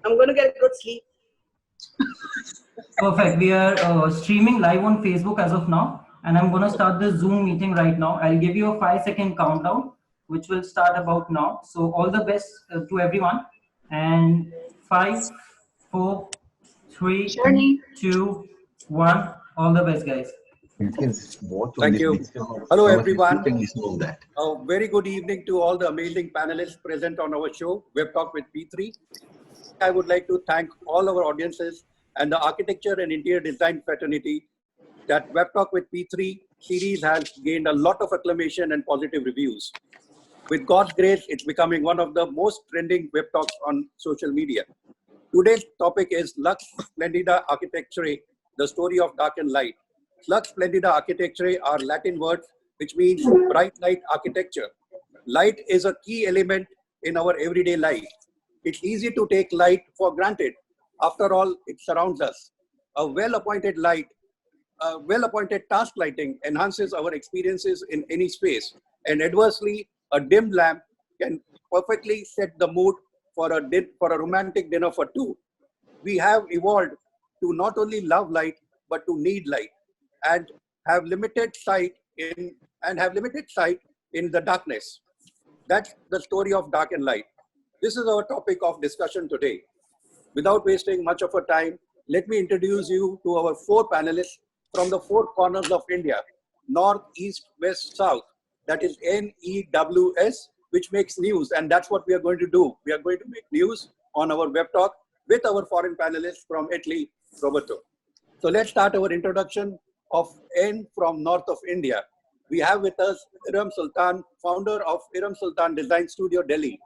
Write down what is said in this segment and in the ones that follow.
I'm going to get a good sleep. Perfect. We are streaming live on Facebook as of now, and I'm going to start the Zoom meeting right now. I'll give you a 5-second countdown, which will start about now. So all the best to everyone. And 5, 4, 3, 2, 1. All the best, guys. Thank you. Hello, everyone. A very good evening to all the amazing panelists present on our show, WEbTALK with P3. I would like to thank all our audiences and the architecture and interior design fraternity that WEbTALK with P3 series has gained a lot of acclamation and positive reviews. With God's grace, it's becoming one of the most trending web talks on social media. Today's topic is LUX SPLENDIDA ARCHITECTURÉ, the story of dark and light. LUX SPLENDIDA ARCHITECTURÉ are Latin words which means bright light architecture. Light is a key element in our everyday life. It's easy to take light for granted. After all, it surrounds us. A well-appointed task lighting enhances our experiences in any space. And adversely, a dim lamp can perfectly set the mood for a romantic dinner for two. We have evolved to not only love light, but to need light and have limited sight in the darkness. That's the story of dark and light. This is our topic of discussion today. Without wasting much of our time, let me introduce you to our 4 panelists from the 4 corners of India, north, east, west, south. That is NEWS, which makes news. And that's what we are going to do. We are going to make news on our web talk with our foreign panelists from Italy, Roberto. So let's start our introduction of N from north of India. We have with us Iram Sultan, founder of Iram Sultan Design Studio, Delhi.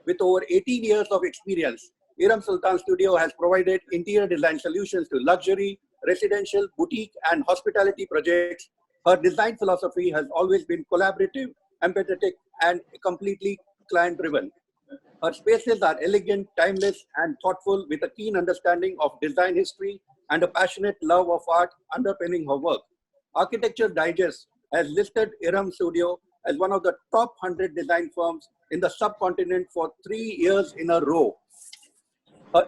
With over 18 years of experience, Iram Sultan Studio has provided interior design solutions to luxury, residential, boutique, and hospitality projects. Her design philosophy has always been collaborative, empathetic, and completely client-driven. Her spaces are elegant, timeless, and thoughtful, with a keen understanding of design history and a passionate love of art underpinning her work. Architecture Digest has listed Iram Studio as one of the top 100 design firms in the subcontinent for 3 years in a row.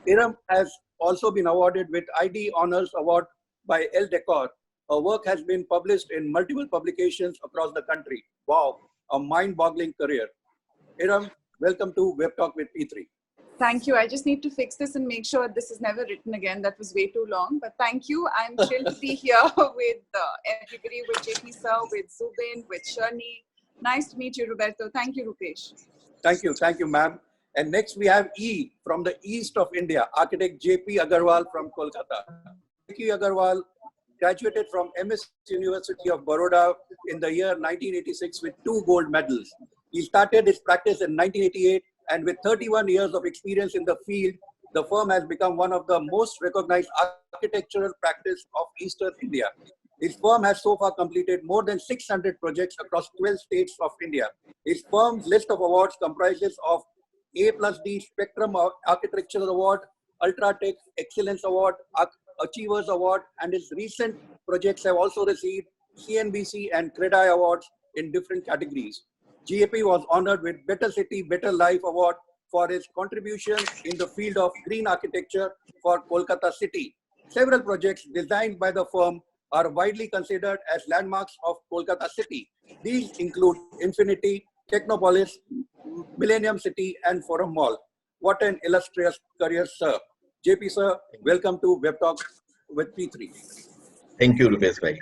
Iram has also been awarded with ID Honors Award by Elle Decor. Her work has been published in multiple publications across the country. Wow, a mind-boggling career. Iram, welcome to WEbTALK with P3. Thank you. I just need to fix this and make sure this is never written again. That was way too long. But thank you. I'm thrilled to be here with everybody, with JP sir, with Zubin, with Shani. Nice to meet you, Roberto. Thank you, Roopesh. Thank you, ma'am. And next we have E from the east of India, architect JP Agarwal from Kolkata. JP Agarwal graduated from MS University of Baroda in the year 1986 with 2 gold medals. He started his practice in 1988, and with 31 years of experience in the field, the firm has become one of the most recognized architectural practice of Eastern India. His firm has so far completed more than 600 projects across 12 states of India. His firm's list of awards comprises of A+D Spectrum Architectural Award, Ultratech Excellence Award, Achievers Award, and his recent projects have also received CNBC and CREDAI awards in different categories. GAP was honored with Better City, Better Life Award for his contributions in the field of green architecture for Kolkata city. Several projects designed by the firm are widely considered as landmarks of Kolkata city. These include Infinity, Technopolis, Millennium City, and Forum Mall. What an illustrious career, sir. JP sir, welcome to WEbTALK with P3. Thank you, Roopesh bhai.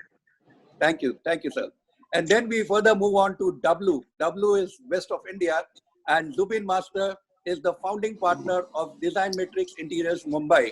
Thank you, sir. And then we further move on to W. W is west of India, and Zubin Master is the founding partner of Design Matrix Interiors, Mumbai.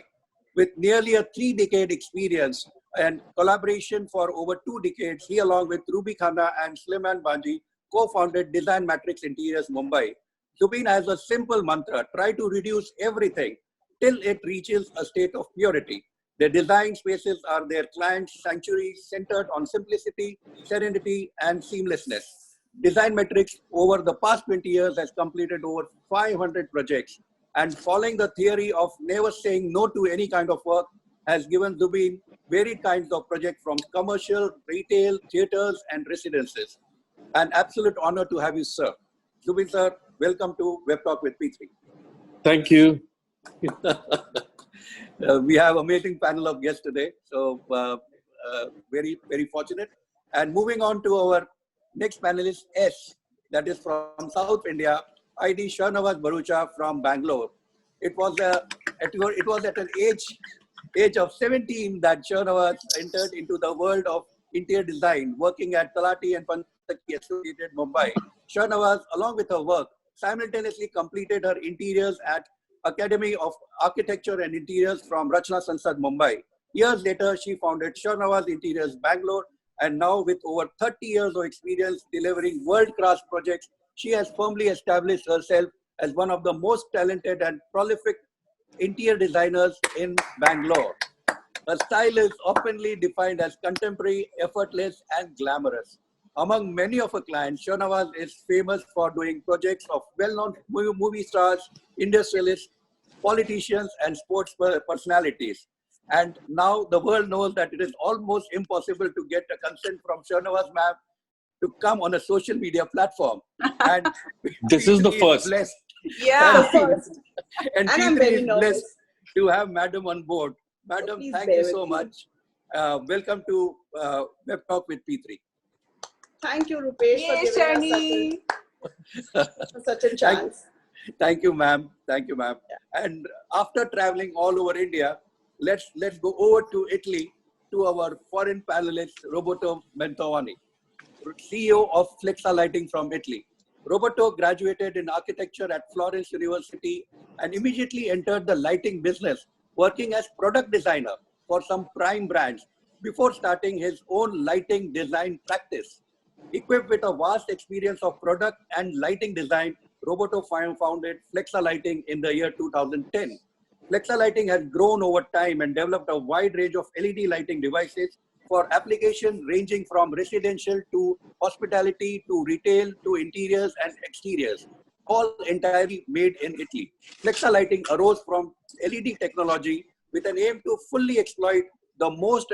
With nearly a 3-decade experience and collaboration for over 2 decades, he along with Ruby Khanna and Sliman Banji co-founded Design Matrix Interiors, Mumbai. Zubin has a simple mantra: try to reduce everything till it reaches a state of purity. Their design spaces are their clients' sanctuaries centered on simplicity, serenity, and seamlessness. Design Matrix over the past 20 years has completed over 500 projects, and following the theory of never saying no to any kind of work has given Zubin varied kinds of projects from commercial, retail, theaters, and residences. An absolute honor to have you, sir. Zubin sir, welcome to WEbTALK with P3. Thank you. We have amazing panel of guests today. So very, very fortunate. And moving on to our next panelist, S, that is from South India, ID Shahnawaz Bharucha from Bangalore. It was at an age of 17 that Shahnawaz entered into the world of interior design, working at Talati and Pantaki Associated Mumbai. Shahnawaz, along with her work, simultaneously completed her interiors at Academy of Architecture and Interiors from Rachna Sansad, Mumbai. Years later, she founded Shahnawaz Interiors, Bangalore, and now with over 30 years of experience delivering world-class projects, she has firmly established herself as one of the most talented and prolific interior designers in Bangalore. Her style is oftenly defined as contemporary, effortless, and glamorous. Among many of her clients, Shahnawaz is famous for doing projects of well-known movie stars, industrialists, politicians, and sports personalities. And now the world knows that it is almost impossible to get a consent from Shahnawaz ma'am to come on a social media platform. And This is the first. Blessed. Yeah. And I'm P3 very is blessed nervous. to have Madam on board. Madam, Please thank bear you with so me. much. Welcome to WEbTALk with P3. Thank you, Roopesh, for Yay, giving us such a chance. Thank you, ma'am. Thank you, ma'am. And after traveling all over India, let's go over to Italy to our foreign panelist, Roberto Mantovani, CEO of Flexa Lighting from Italy. Roberto graduated in architecture at Florence University and immediately entered the lighting business, working as product designer for some prime brands before starting his own lighting design practice. Equipped with a vast experience of product and lighting design, Roberto founded Flexa Lighting in the year 2010. Flexa Lighting has grown over time and developed a wide range of LED lighting devices for application ranging from residential to hospitality to retail to interiors and exteriors, all entirely made in Italy. Flexa Lighting arose from LED technology with an aim to fully exploit the most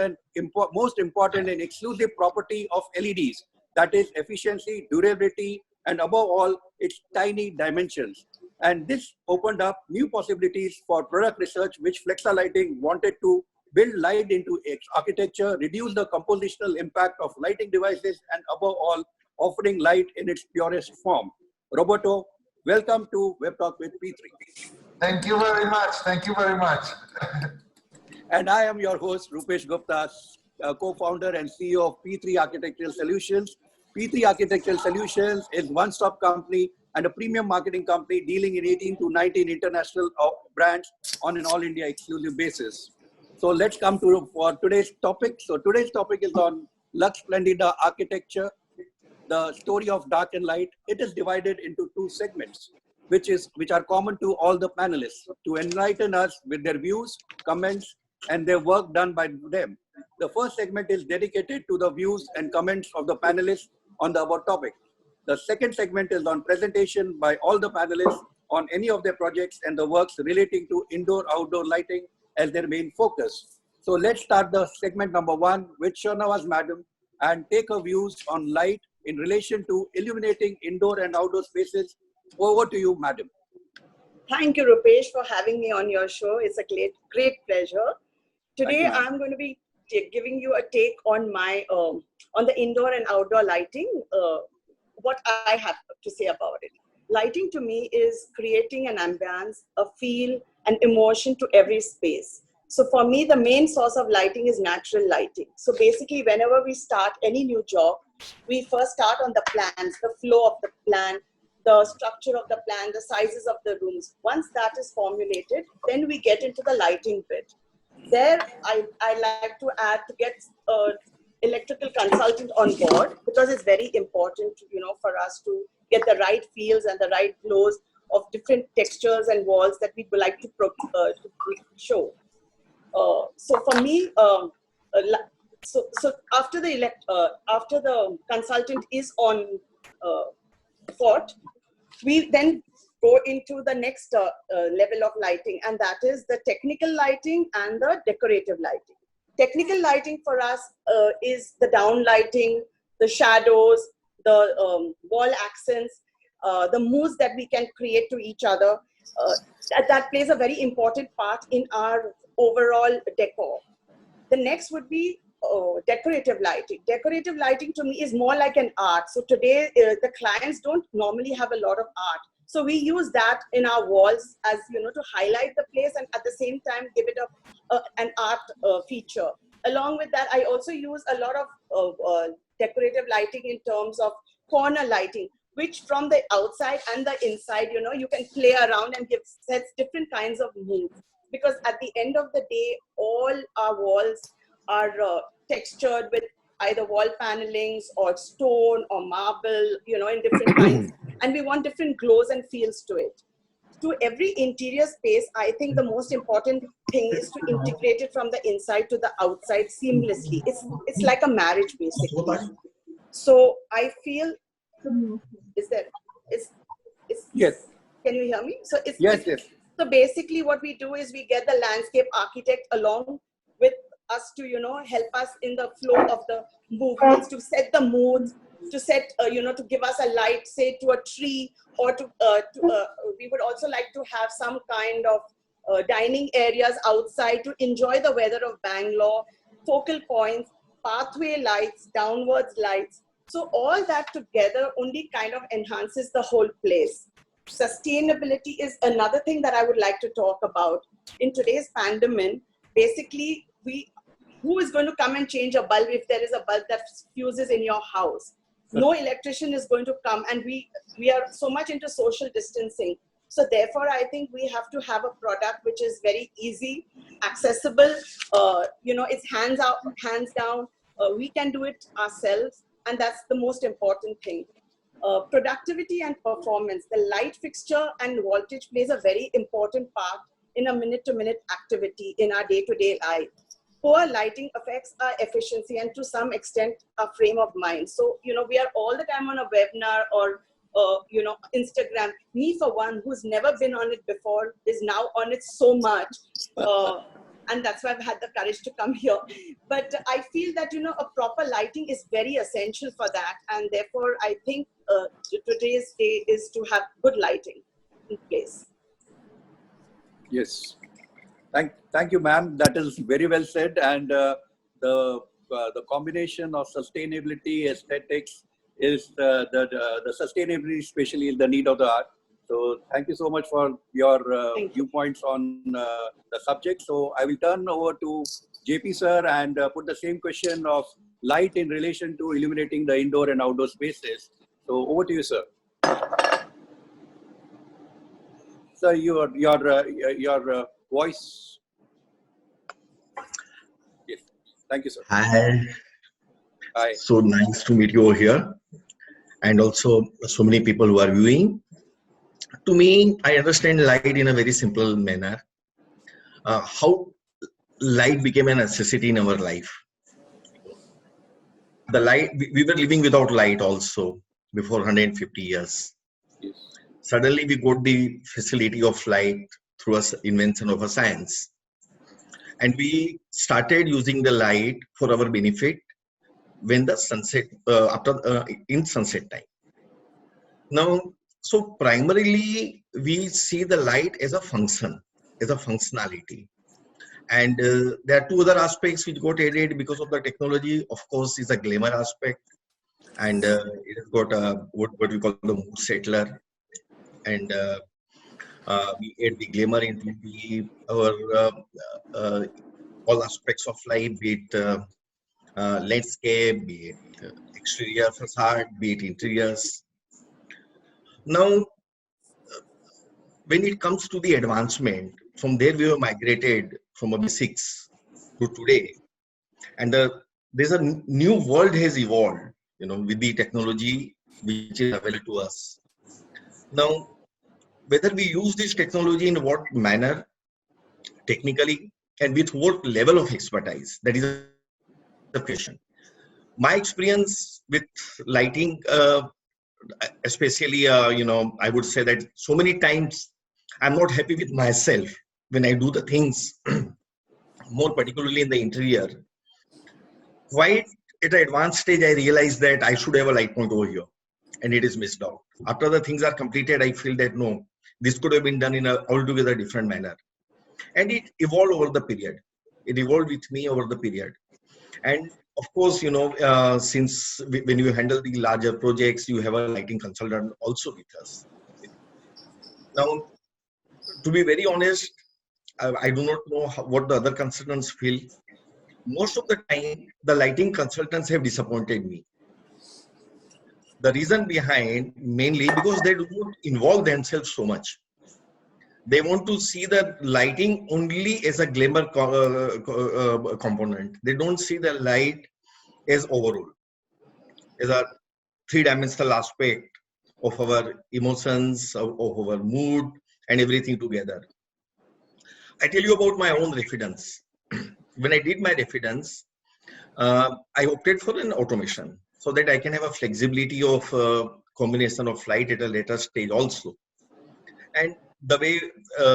important and exclusive property of LEDs, that is efficiency, durability, and above all, its tiny dimensions. And this opened up new possibilities for product research, which Flexa Lighting wanted to build light into architecture, reduce the compositional impact of lighting devices, and above all, offering light in its purest form. Roberto, welcome to WEbTALk with P3. Thank you very much. Thank you very much. And I am your host, Roopesh Gupta, co-founder and CEO of P3 Architectural Solutions. P3 Architectural Solutions is a one-stop company and a premium marketing company dealing in 18 to 19 international brands on an all-India exclusive basis. So let's come to for today's topic. So today's topic is on LUX SPLENDIDA Architecture, the story of dark and light. It is divided into two segments, which are common to all the panelists to enlighten us with their views, comments, and their work done by them. The first segment is dedicated to the views and comments of the panelists on the above topic. The second segment is on presentation by all the panelists on any of their projects and the works relating to indoor-outdoor lighting as their main focus. So let's start the segment number one with Shahnawaz Madam and take her views on light in relation to illuminating indoor and outdoor spaces. Over to you, Madam. Thank you, Roopesh, for having me on your show. It's a great pleasure. Today, I'm going to be giving you a take on my on the indoor and outdoor lighting, what I have to say about it. Lighting to me is creating an ambience, a feel, an emotion to every space. So for me, the main source of lighting is natural lighting. So basically, whenever we start any new job, we first start on the plans, the flow of the plan, the structure of the plan, the sizes of the rooms. Once that is formulated, then we get into the lighting bit. There, I like to add to get electrical consultant on board because it's very important, for us to get the right feels and the right glows of different textures and walls that we would like to show. So for me, so after the consultant is on fort, we then go into the next level of lighting, and that is the technical lighting and the decorative lighting. Technical lighting for us is the down lighting, the shadows, the wall accents, the moods that we can create to each other. that plays a very important part in our overall decor. The next would be decorative lighting. Decorative lighting to me is more like an art. So today, the clients don't normally have a lot of art. So we use that in our walls as, to highlight the place and at the same time give it an art feature. Along with that, I also use a lot of decorative lighting in terms of corner lighting, which from the outside and the inside, you can play around and sets different kinds of moods. Because at the end of the day, all our walls are textured with either wall panelings or stone or marble, in different kinds. And we want different glows and feels to it. To every interior space, I think the most important thing is to integrate it from the inside to the outside seamlessly. It's like a marriage, basically. So I feel, Yes. Can you hear me? So Yes. So basically what we do is we get the landscape architect along with us to, help us in the flow of the movements, to set the moods, to set, to give us a light, say to a tree, or we would also like to have some kind of dining areas outside to enjoy the weather of Bangalore, focal points, pathway lights, downwards lights. So all that together only kind of enhances the whole place. Sustainability is another thing that I would like to talk about. In today's pandemic, basically, who is going to come and change a bulb if there is a bulb that fuses in your house? No electrician is going to come, and we are so much into social distancing. So therefore, I think we have to have a product which is very easy, accessible. It's hands down. We can do it ourselves, and that's the most important thing. Productivity and performance. The light fixture and voltage plays a very important part in a minute-to-minute activity in our day-to-day life. Poor lighting affects our efficiency and to some extent our frame of mind. So, we are all the time on a webinar or, Instagram. Me, for one, who's never been on it before, is now on it so much. And that's why I've had the courage to come here. But I feel that, a proper lighting is very essential for that. And therefore, I think today's day is to have good lighting in place. Yes. Thank you, ma'am. That is very well said. And the combination of sustainability, aesthetics is the sustainability, especially is the need of the art. So thank you so much for your viewpoints on the subject. So I will turn over to JP sir and put the same question of light in relation to illuminating the indoor and outdoor spaces. So over to you, sir. Sir, your voice. Yes. Thank you, sir. Hi. Hi. So nice to meet you over here. And also so many people who are viewing. To me, I understand light in a very simple manner. How light became a necessity in our life. The light, we were living without light also before 150 years. Yes. Suddenly we got the facility of light through an invention of a science. And we started using the light for our benefit when the sunset, in sunset time. Now, so primarily we see the light as a function, as a functionality. And there are two other aspects which got added because of the technology. Of course, is a glamour aspect. And it has got what we call the mood settler. And we add the glamour into our all aspects of life, be it landscape, be it exterior facade, be it interiors. Now, when it comes to the advancement, from there we have migrated from a basics to today, and there's a new world has evolved, with the technology which is available to us. Now, whether we use this technology in what manner, technically, and with what level of expertise, that is the question. My experience with lighting, especially, I would say that so many times I'm not happy with myself when I do the things, more particularly in the interior. Quite at an advanced stage, I realized that I should have a light point over here, and it is missed out. After the things are completed, I feel that no, This could have been done in a altogether different manner. And it evolved over the period. It evolved with me over the period. And of course, since when you handle the larger projects, you have a lighting consultant also with us. Now, to be very honest, I do not know what the other consultants feel. Most of the time, the lighting consultants have disappointed me. The reason behind, mainly because they do not involve themselves so much. They want to see the lighting only as a glamour component. They don't see the light as overall, as a three-dimensional aspect of our emotions, of our mood, and everything together. I tell you about my own reference. When I did my reference, I opted for an automation so that I can have a flexibility of combination of light at a later stage also. And the way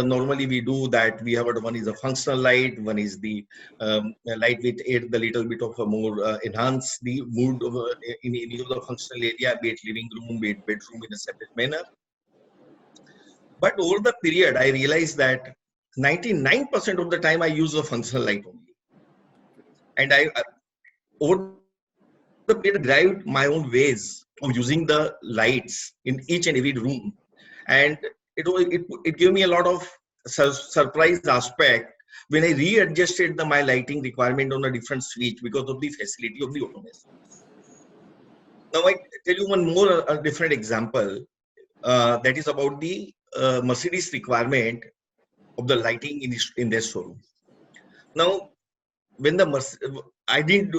normally we do that, we have one is a functional light, one is the light with add the little bit of a more enhance the mood of, in any of the functional area, be it living room, be it bedroom, in a separate manner. But over the period, I realized that 99% of the time I use a functional light only. And I over the period derived my own ways of using the lights in each and every room. And it gave me a lot of surprise aspect when I readjusted my lighting requirement on a different switch because of the facility of the automation. Now I tell you one more different example that is about the Mercedes requirement of the lighting in their showroom. Now, when I didn't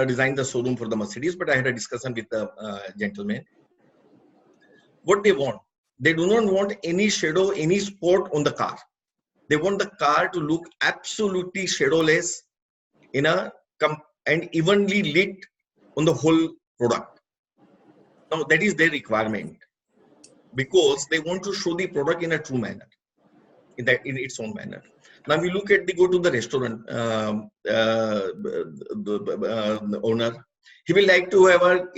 design the showroom for the Mercedes, but I had a discussion with the gentleman. What they want, they do not want any shadow, any spot on the car. They want the car to look absolutely shadowless and evenly lit on the whole product. Now that is their requirement because they want to show the product in a true manner, in its own manner. Now we look at go to the restaurant the owner. He will like to have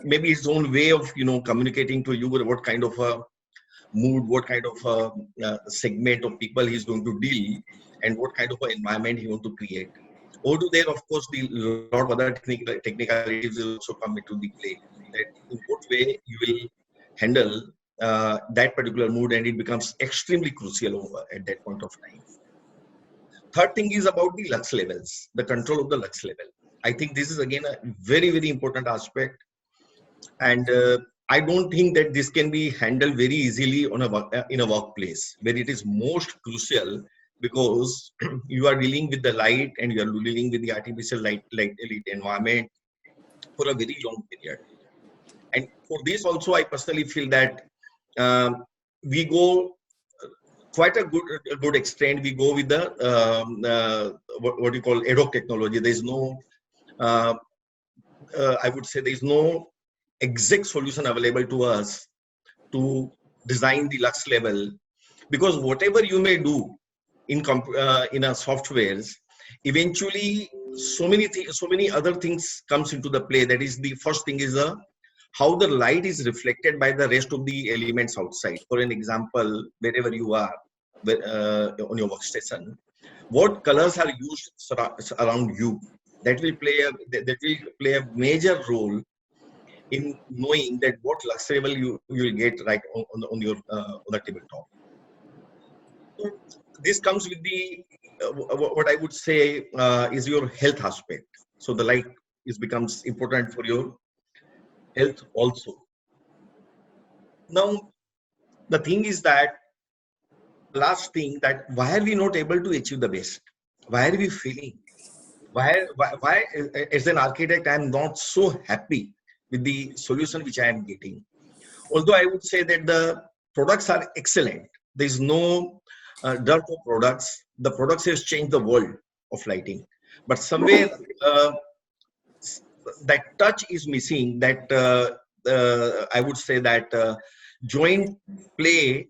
maybe his own way of communicating to you what kind of a mood, what kind of a segment of people he's going to deal, and what kind of an environment he want to create. Over to there, of course, the lot of other technicalities will also come into the play. That in what way you will handle that particular mood, and it becomes extremely crucial at that point of time. Third thing is about the lux levels, the control of the lux level. I think this is again a very, very important aspect. And I don't think that this can be handled very easily in a workplace where it is most crucial because you are dealing with the light and you are dealing with the artificial light environment for a very long period. And for this also, I personally feel that we go quite a good extent. We go with the what you call ad hoc technology. There is no, I would say, there is no exact solution available to us to design the lux level, because whatever you may do in a softwares, eventually so many other things comes into the play. That is, the first thing is how the light is reflected by the rest of the elements outside. For an example, wherever you are on your workstation, what colors are used around you? That will play a major role in knowing that what lux level you will get right on the tabletop. So this comes with the what I would say is your health aspect. So the light becomes important for your health also. Now the thing is that last thing, that why are we not able to achieve the best? Why are we failing? Why as an architect I am not so happy with the solution which I am getting? Although I would say that the products are excellent, there is no dearth of products. The products has changed the world of lighting, but somewhere that touch is missing. That I would say that joint play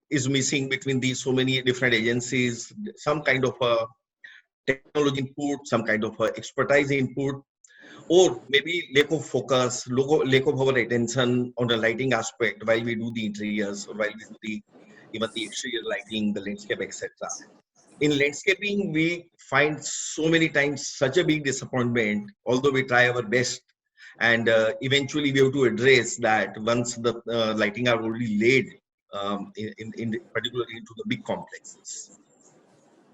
is missing between these so many different agencies. Some kind of a technology input, some kind of expertise input, or maybe lack of focus, lack of our attention on the lighting aspect while we do the interiors or while we do the even the exterior lighting, the landscape, etc. In landscaping, we find so many times such a big disappointment, although we try our best. And eventually we have to address that once the lighting are already laid, particularly into the big complexes.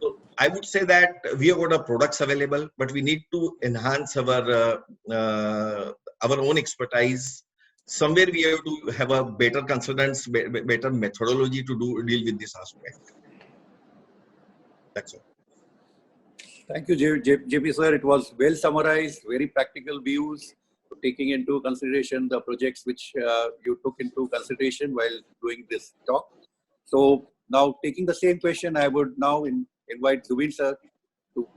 So I would say that we have got our products available, but we need to enhance our own expertise. Somewhere we have to have a better consultants, better methodology to deal with this aspect. That's all. Thank you, JP sir. It was well summarized, very practical views, taking into consideration the projects which you took into consideration while doing this talk. So now taking the same question, I would now invite Zubin sir to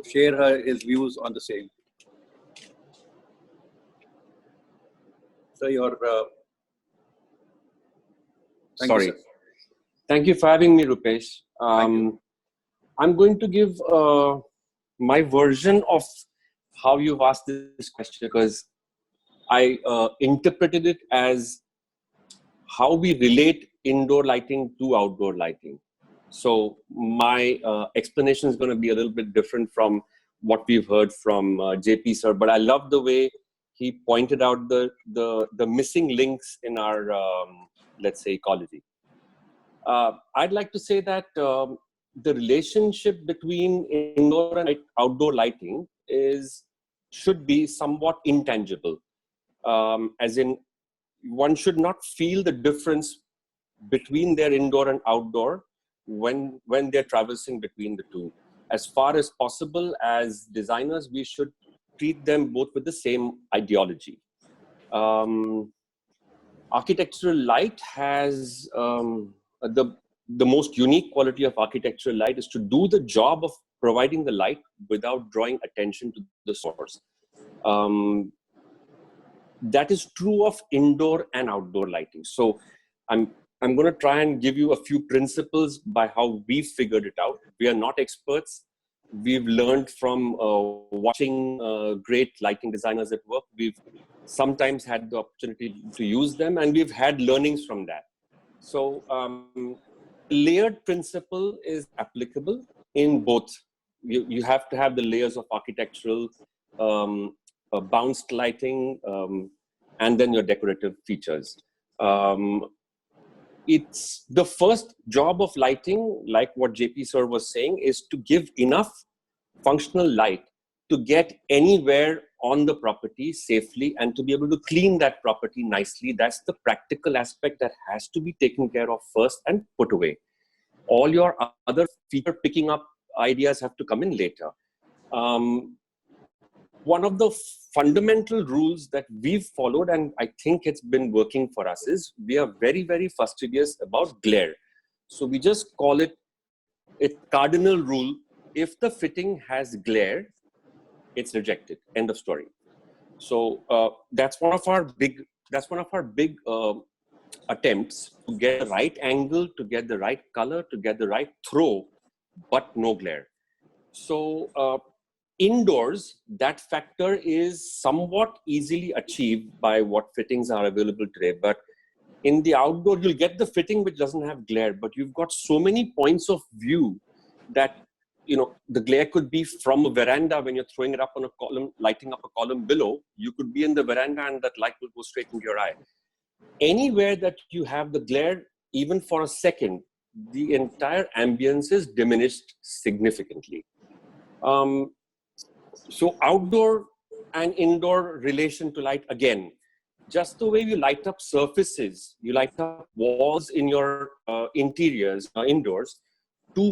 share his views on the same. So your Sorry. You, Thank you for having me, Roopesh. I'm going to give my version of how you've asked this question, because I interpreted it as how we relate indoor lighting to outdoor lighting. So my explanation is going to be a little bit different from what we've heard from JP sir, but I love the way he pointed out the missing links in our, let's say, ecology. I'd like to say that the relationship between indoor and outdoor lighting should be somewhat intangible, as in one should not feel the difference between their indoor and outdoor when they're traversing between the two. As far as possible, as designers, we should treat them both with the same ideology. Architectural light has the most unique quality of architectural light is to do the job of providing the light without drawing attention to the source. That is true of indoor and outdoor lighting. So I'm going to try and give you a few principles by how we figured it out. We are not experts. We've learned from watching great lighting designers at work. We've sometimes had the opportunity to use them, and we've had learnings from that. So layered principle is applicable in both. You have to have the layers of architectural, bounced lighting, and then your decorative features. It's the first job of lighting, like what JP sir was saying, is to give enough functional light to get anywhere on the property safely and to be able to clean that property nicely. That's the practical aspect that has to be taken care of first and put away. All your other feature picking up ideas have to come in later. One of the fundamental rules that we've followed, and I think it's been working for us, is we are very, very fastidious about glare. So we just call it a cardinal rule. If the fitting has glare, it's rejected. End of story. So that's one of our big attempts to get the right angle, to get the right color, to get the right throw, but no glare. So indoors, that factor is somewhat easily achieved by what fittings are available today. But in the outdoor, you'll get the fitting which doesn't have glare, but you've got so many points of view that, you know, the glare could be from a veranda when you're throwing it up on a column, lighting up a column below. You could be in the veranda and that light will go straight into your eye. Anywhere that you have the glare, even for a second, the entire ambience is diminished significantly. So outdoor and indoor relation to light, again, just the way you light up surfaces, you light up walls in your interiors, indoors, to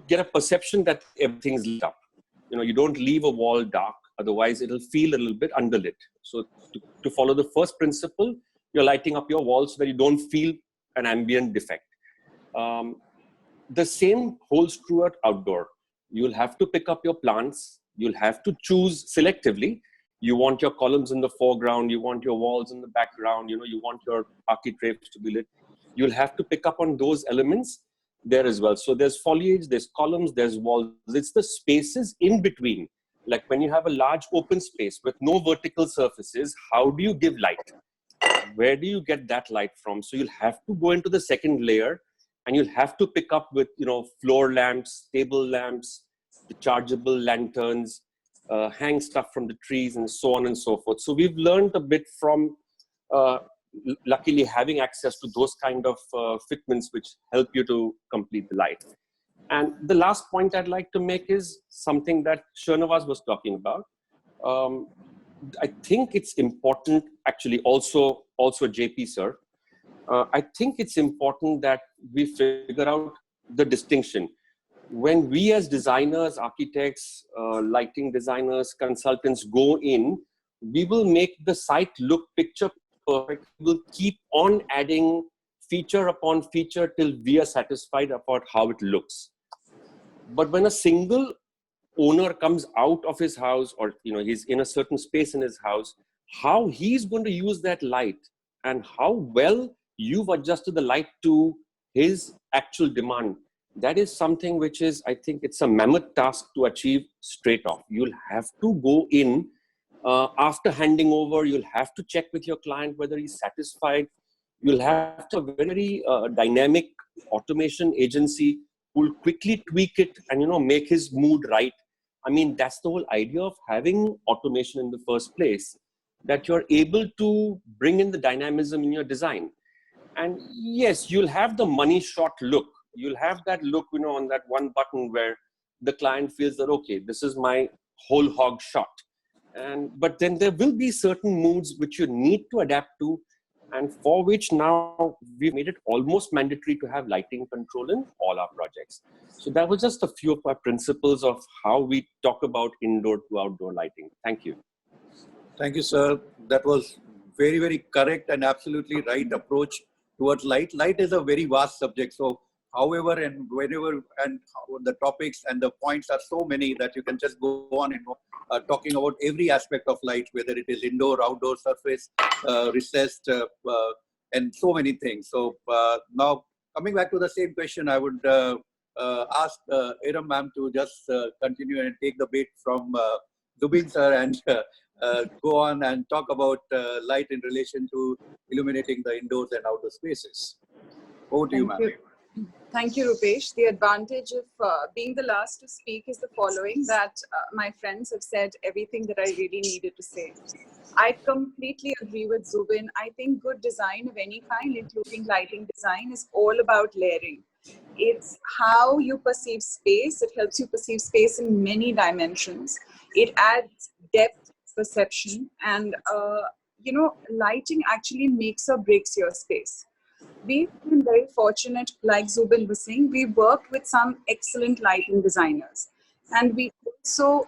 get a perception that everything's lit up. You know, you don't leave a wall dark, otherwise it'll feel a little bit underlit. So to follow the first principle, you're lighting up your walls so that you don't feel an ambient defect. The same holds true at outdoor. You'll have to pick up your plants. You'll have to choose selectively. You want your columns in the foreground. You want your walls in the background. You know, you want your architraves to be lit. You'll have to pick up on those elements there as well. So there's foliage, there's columns, there's walls. It's the spaces in between. Like when you have a large open space with no vertical surfaces, how do you give light? Where do you get that light from? So you'll have to go into the second layer and you'll have to pick up with, floor lamps, table lamps, the chargeable lanterns, hang stuff from the trees, and so on and so forth. So we've learned a bit from, luckily, having access to those kind of fitments which help you to complete the light. And the last point I'd like to make is something that Sharnavaz was talking about. I think it's important, actually, also JP sir, I think it's important that we figure out the distinction. When we as designers, architects, lighting designers, consultants go in, we will make the site look picture perfect. We'll keep on adding feature upon feature till we are satisfied about how it looks. But when a single owner comes out of his house, or he's in a certain space in his house, how he's going to use that light and how well you've adjusted the light to his actual demand, that is something which is, I think it's a mammoth task to achieve straight off. You'll have to go in after handing over, you'll have to check with your client whether he's satisfied. You'll have to have a very dynamic automation agency who will quickly tweak it and make his mood right. I mean, that's the whole idea of having automation in the first place, that you're able to bring in the dynamism in your design. And yes, you'll have the money shot look. You'll have that look, on that one button where the client feels that, okay, this is my whole hog shot. But then there will be certain moods which you need to adapt to, and for which now we've made it almost mandatory to have lighting control in all our projects. So that was just a few of our principles of how we talk about indoor to outdoor lighting. Thank you. Thank you, sir. That was very, very correct and absolutely right approach towards light. Light is a very vast subject. So however and whenever and the topics and the points are so many that you can just go on and talking about every aspect of light, whether it is indoor, outdoor, surface, recessed, and so many things. So now coming back to the same question, I would ask Iram ma'am to just continue and take the bait from Zubin sir and go on and talk about light in relation to illuminating the indoors and outdoor spaces. Over to you, ma'am. Thank you, Roopesh. The advantage of being the last to speak is the following, that my friends have said everything that I really needed to say. I completely agree with Zubin. I think good design of any kind, including lighting design, is all about layering. It's how you perceive space. It helps you perceive space in many dimensions. It adds depth, perception, and lighting actually makes or breaks your space. We've been very fortunate, like Zubin was saying, we worked with some excellent lighting designers. And we also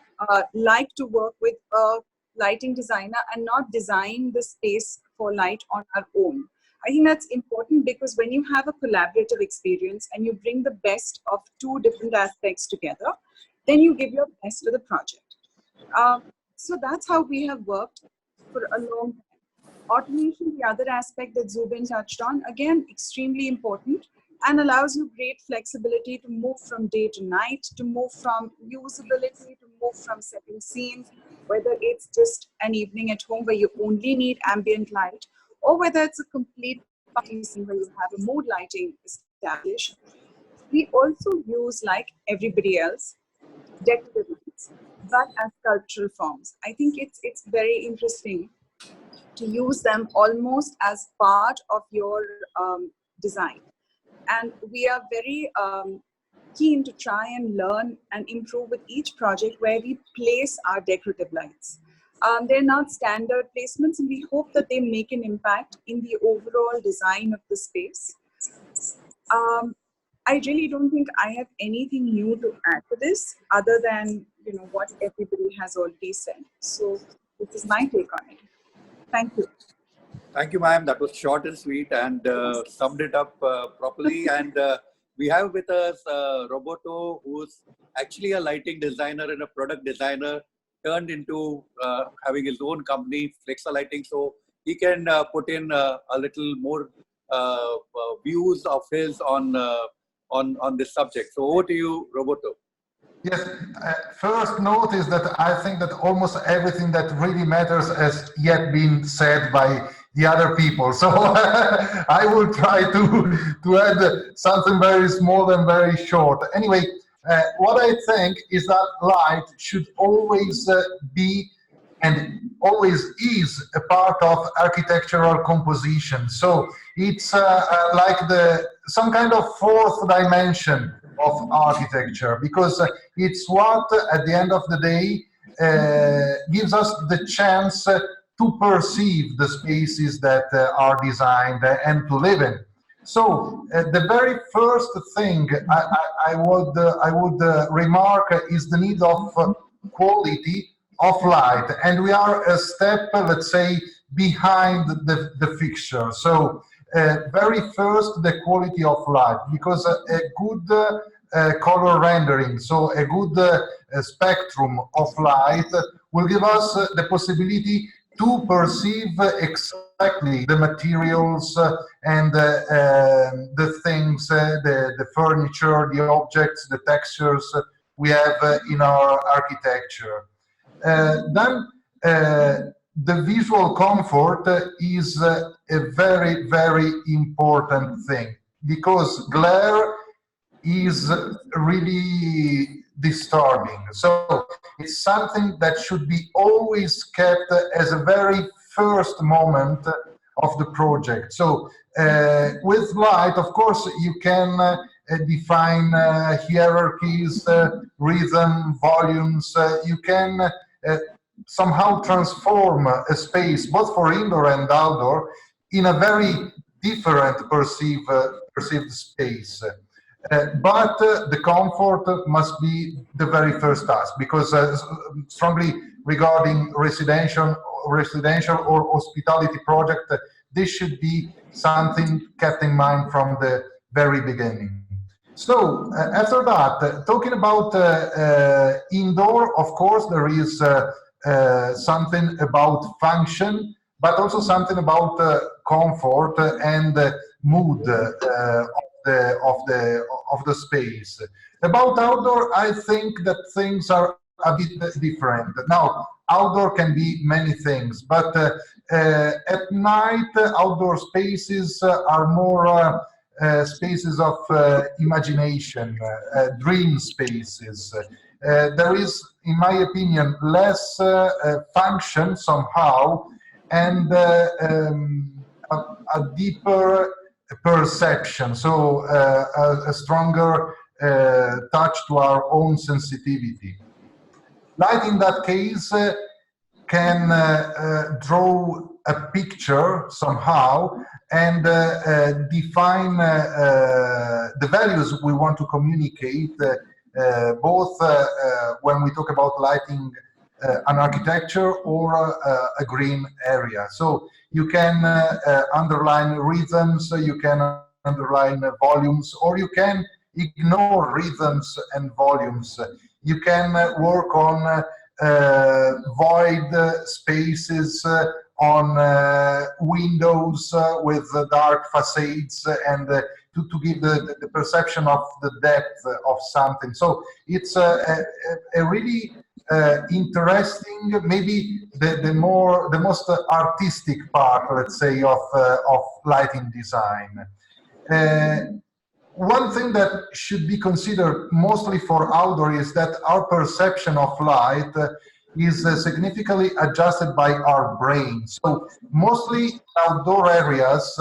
like to work with a lighting designer and not design the space for light on our own. I think that's important because when you have a collaborative experience and you bring the best of two different aspects together, then you give your best to the project. So that's how we have worked for a long time. Automation, the other aspect that Zubin touched on, again, extremely important and allows you great flexibility to move from day to night, to move from usability, to move from setting scenes, whether it's just an evening at home where you only need ambient light, or whether it's a complete party scene where you have a mood lighting established. We also use, like everybody else, decorative lights, but as sculptural forms. I think it's very interesting to use them almost as part of your design. And we are very keen to try and learn and improve with each project where we place our decorative lights. They're not standard placements, and we hope that they make an impact in the overall design of the space. I really don't think I have anything new to add to this other than what everybody has already said. So this is my take on it. Thank you. Thank you, ma'am. That was short and sweet and summed it up properly. And we have with us Roberto, who's actually a lighting designer and a product designer turned into having his own company, Flexa Lighting. So he can put in a little more views of his on this subject. So over to you, Roberto. Yes, first note is that I think that almost everything that really matters has yet been said by the other people. So I will try to add something very small and very short. Anyway, what I think is that light should always be and always is a part of architectural composition. So it's like some kind of fourth dimension of architecture, because it's what, at the end of the day, gives us the chance to perceive the spaces that are designed and to live in. So the very first thing I would remark is the need of quality of light, and we are a step, let's say, behind the fixture. So very first, the quality of light, because a good color rendering, so a good spectrum of light will give us the possibility to perceive exactly the materials and the things, the furniture, the objects, the textures we have in our architecture. Then the visual comfort is a very, very important thing, because glare is really disturbing. So it's something that should be always kept as a very first moment of the project. So with light, of course, you can define hierarchies, rhythm, volumes. You can somehow transform a space, both for indoor and outdoor, in a very different perceived space. But the comfort must be the very first task, because strongly regarding residential or hospitality project, this should be something kept in mind from the very beginning. So after that, talking about indoor, of course, there is something about function, but also something about comfort and mood of the space. About outdoor, I think that things are a bit different. Now, outdoor can be many things, but at night, outdoor spaces are more spaces of imagination, dream spaces. There is, in my opinion, less function somehow, and a deeper perception, so a stronger touch to our own sensitivity. Light, in that case, can draw a picture somehow and define the values we want to communicate, both when we talk about lighting an architecture or a green area. So you can underline rhythms, you can underline volumes, or you can ignore rhythms and volumes. You can work on void spaces, on windows with dark facades, and to give the perception of the depth of something. So it's a really interesting, maybe the most artistic part, let's say, of lighting design. One thing that should be considered mostly for outdoor is that our perception of light is significantly adjusted by our brain. So mostly outdoor areas,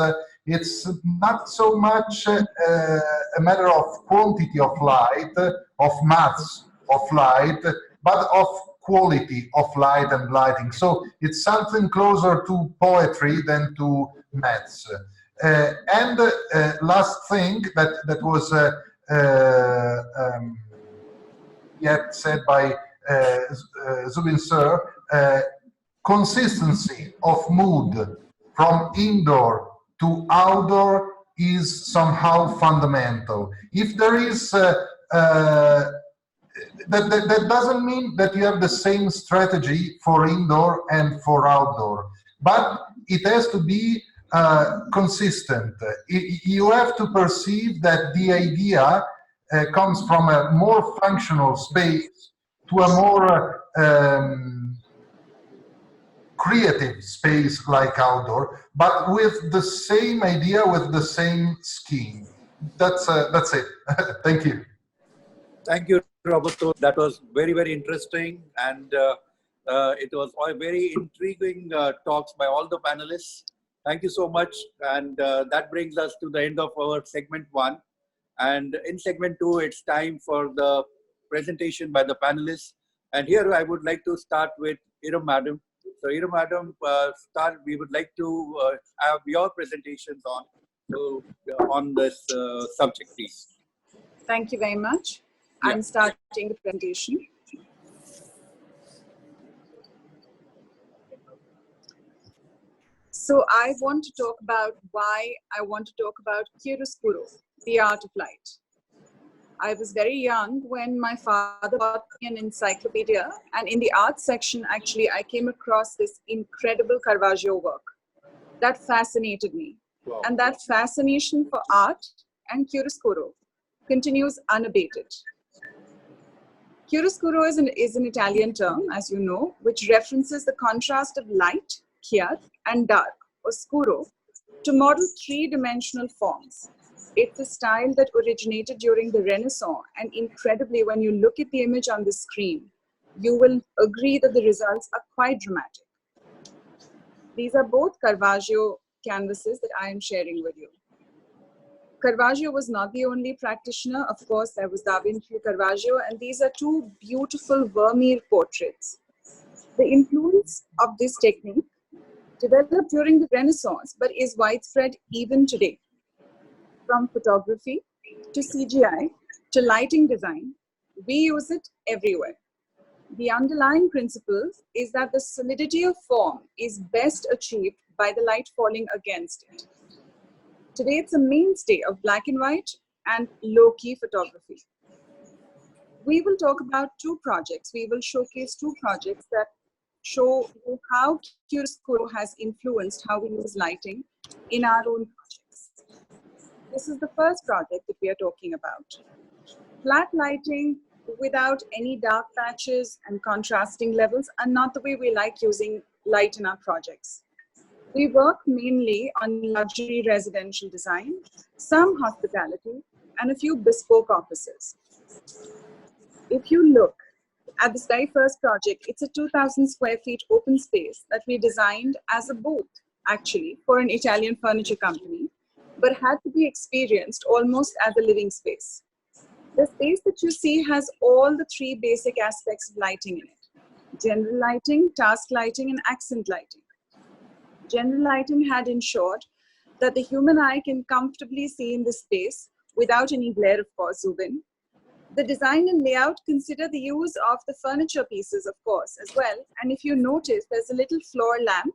it's not so much a matter of quantity of light, of mass of light, but of quality of light and lighting. So it's something closer to poetry than to maths. And last thing that was yet said by Zubin sir, consistency of mood from indoor to outdoor is somehow fundamental. If there is that doesn't mean that you have the same strategy for indoor and for outdoor, but it has to be consistent. You have to perceive that the idea comes from a more functional space to a more creative space like outdoor, but with the same idea, with the same scheme. That's it. Thank you. Thank you, Roberto. That was very, very interesting. And it was all very intriguing talks by all the panelists. Thank you so much. And that brings us to the end of our segment 1. And in segment 2, it's time for the presentation by the panelists. And here I would like to start with Iram Madam. So Iram Madam, we would like to have your presentations on this subject, please. Thank you very much. Yeah. I'm starting the presentation. So I want to talk about why I want to talk about chiaroscuro, the art of light. I was very young when my father bought me an encyclopedia, and in the art section, actually, I came across this incredible Caravaggio work that fascinated me. Wow. And that fascination for art and chiaroscuro continues unabated. Chiaroscuro is an Italian term, as you know, which references the contrast of light, chiar, and dark, oscuro, to model three-dimensional forms. It's a style that originated during the Renaissance, and incredibly, when you look at the image on the screen, you will agree that the results are quite dramatic. These are both Caravaggio canvases that I am sharing with you. Caravaggio was not the only practitioner. Of course, there was Da Vinci, Caravaggio, and these are two beautiful Vermeer portraits. The influence of this technique developed during the Renaissance, but is widespread even today. From photography to CGI to lighting design, we use it everywhere. The underlying principle is that the solidity of form is best achieved by the light falling against it. Today, it's a mainstay of black and white and low-key photography. We will talk about two projects. We will showcase two projects that show how chiaroscuro has influenced how we use lighting in our own projects. This is the first project that we are talking about. Flat lighting without any dark patches and contrasting levels are not the way we like using light in our projects. We work mainly on luxury residential design, some hospitality, and a few bespoke offices. If you look at this very first project, it's a 2,000 square feet open space that we designed as a booth, actually, for an Italian furniture company, but had to be experienced almost as a living space. The space that you see has all the three basic aspects of lighting in it: general lighting, task lighting, and accent lighting. General lighting had ensured that the human eye can comfortably see in the space without any glare, of course, Zubin. The design and layout consider the use of the furniture pieces, of course, as well. And if you notice, there's a little floor lamp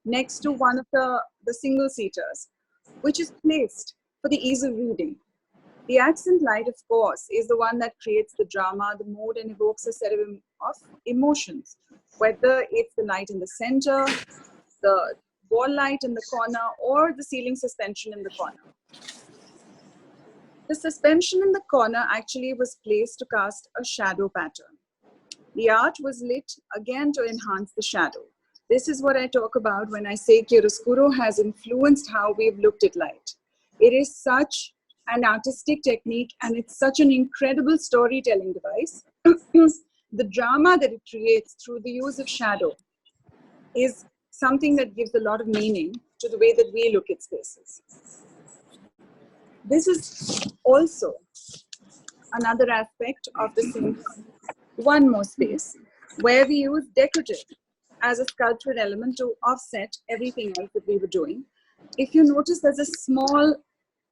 next to one of the single seaters, which is placed for the ease of reading. The accent light, of course, is the one that creates the drama, the mood, and evokes a set of emotions, whether it's the light in the center, the wall light in the corner, or the ceiling suspension in the corner. The suspension in the corner actually was placed to cast a shadow pattern. The art was lit again to enhance the shadow. This is what I talk about when I say chiaroscuro has influenced how we've looked at light. It is such an artistic technique, and it's such an incredible storytelling device. The drama that it creates through the use of shadow is something that gives a lot of meaning to the way that we look at spaces. This is also another aspect of the same one more space, where we use decorative as a sculptural element to offset everything else that we were doing. If you notice, there's a small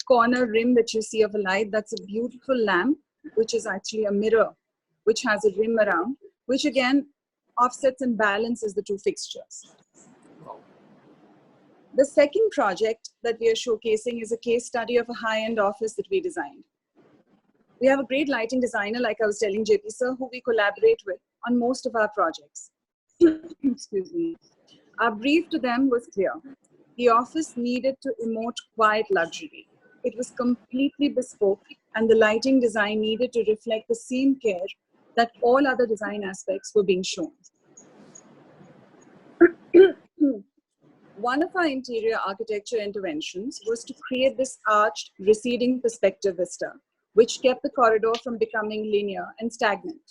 corner rim that you see of a light. That's a beautiful lamp, which is actually a mirror, which has a rim around, which again offsets and balances the two fixtures. The second project that we are showcasing is a case study of a high-end office that we designed. We have a great lighting designer, like I was telling JP sir, who we collaborate with on most of our projects. Excuse me. Our brief to them was clear. The office needed to emote quiet luxury. It was completely bespoke, and the lighting design needed to reflect the same care that all other design aspects were being shown. One of our interior architecture interventions was to create this arched, receding perspective vista, which kept the corridor from becoming linear and stagnant.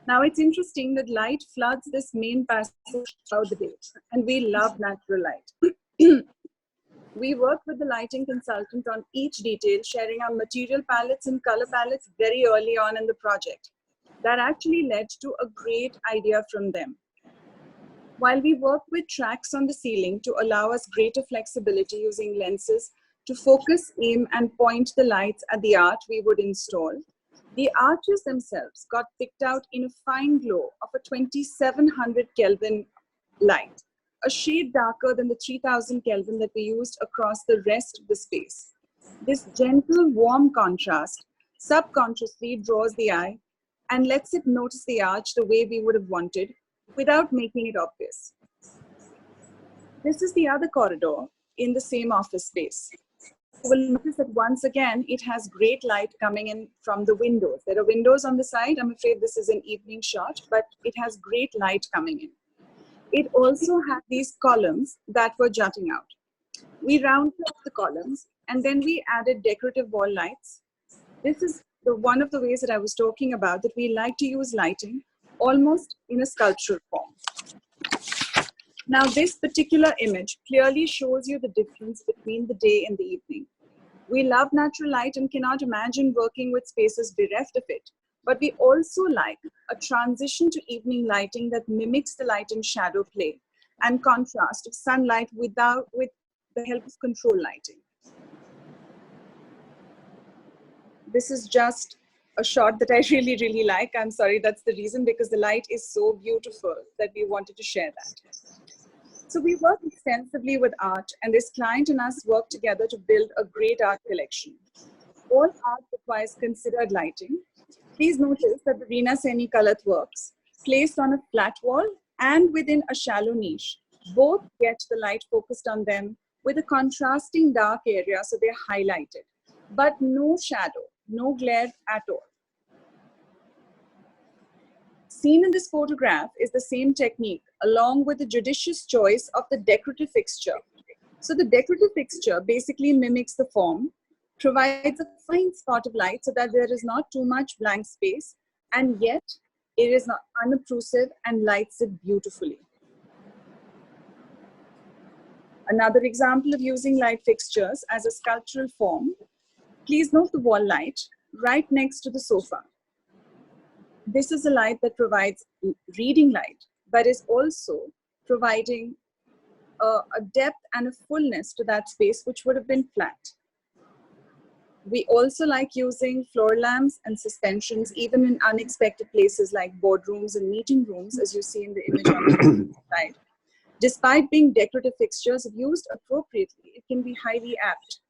Now, it's interesting that light floods this main passage throughout the day, and we love natural light. We worked with the lighting consultant on each detail, sharing our material palettes and color palettes very early on in the project. That actually led to a great idea from them. While we worked with tracks on the ceiling to allow us greater flexibility using lenses to focus, aim, and point the lights at the art we would install, the arches themselves got picked out in a fine glow of a 2700 Kelvin light, a shade darker than the 3000 Kelvin that we used across the rest of the space. This gentle, warm contrast subconsciously draws the eye and lets it notice the arch the way we would have wanted without making it obvious. This is the other corridor in the same office space. You will notice that once again, it has great light coming in from the windows. There are windows on the side. I'm afraid this is an evening shot, but it has great light coming in. It also had these columns that were jutting out. We rounded off the columns and then we added decorative wall lights. This is one of the ways that I was talking about, that we like to use lighting almost in a sculptural form. Now, this particular image clearly shows you the difference between the day and the evening. We love natural light and cannot imagine working with spaces bereft of it. But we also like a transition to evening lighting that mimics the light and shadow play and contrast of sunlight with the help of control lighting. This is just a shot that I really, really like. I'm sorry, that's the reason, because the light is so beautiful that we wanted to share that. So we work extensively with art, and this client and us work together to build a great art collection. All art requires considered lighting. Please notice that the Reena semi-colored works, placed on a flat wall and within a shallow niche, both get the light focused on them with a contrasting dark area, so they're highlighted, but no shadow, no glare at all. Seen in this photograph is the same technique, along with the judicious choice of the decorative fixture. So the decorative fixture basically mimics the form, provides a fine spot of light so that there is not too much blank space, and yet it is not unobtrusive and lights it beautifully. Another example of using light fixtures as a sculptural form, please note the wall light right next to the sofa. This is a light that provides reading light, but is also providing a depth and a fullness to that space which would have been flat. We also like using floor lamps and suspensions, even in unexpected places like boardrooms and meeting rooms, as you see in the image on the side. Despite being decorative fixtures, if used appropriately, it can be highly apt.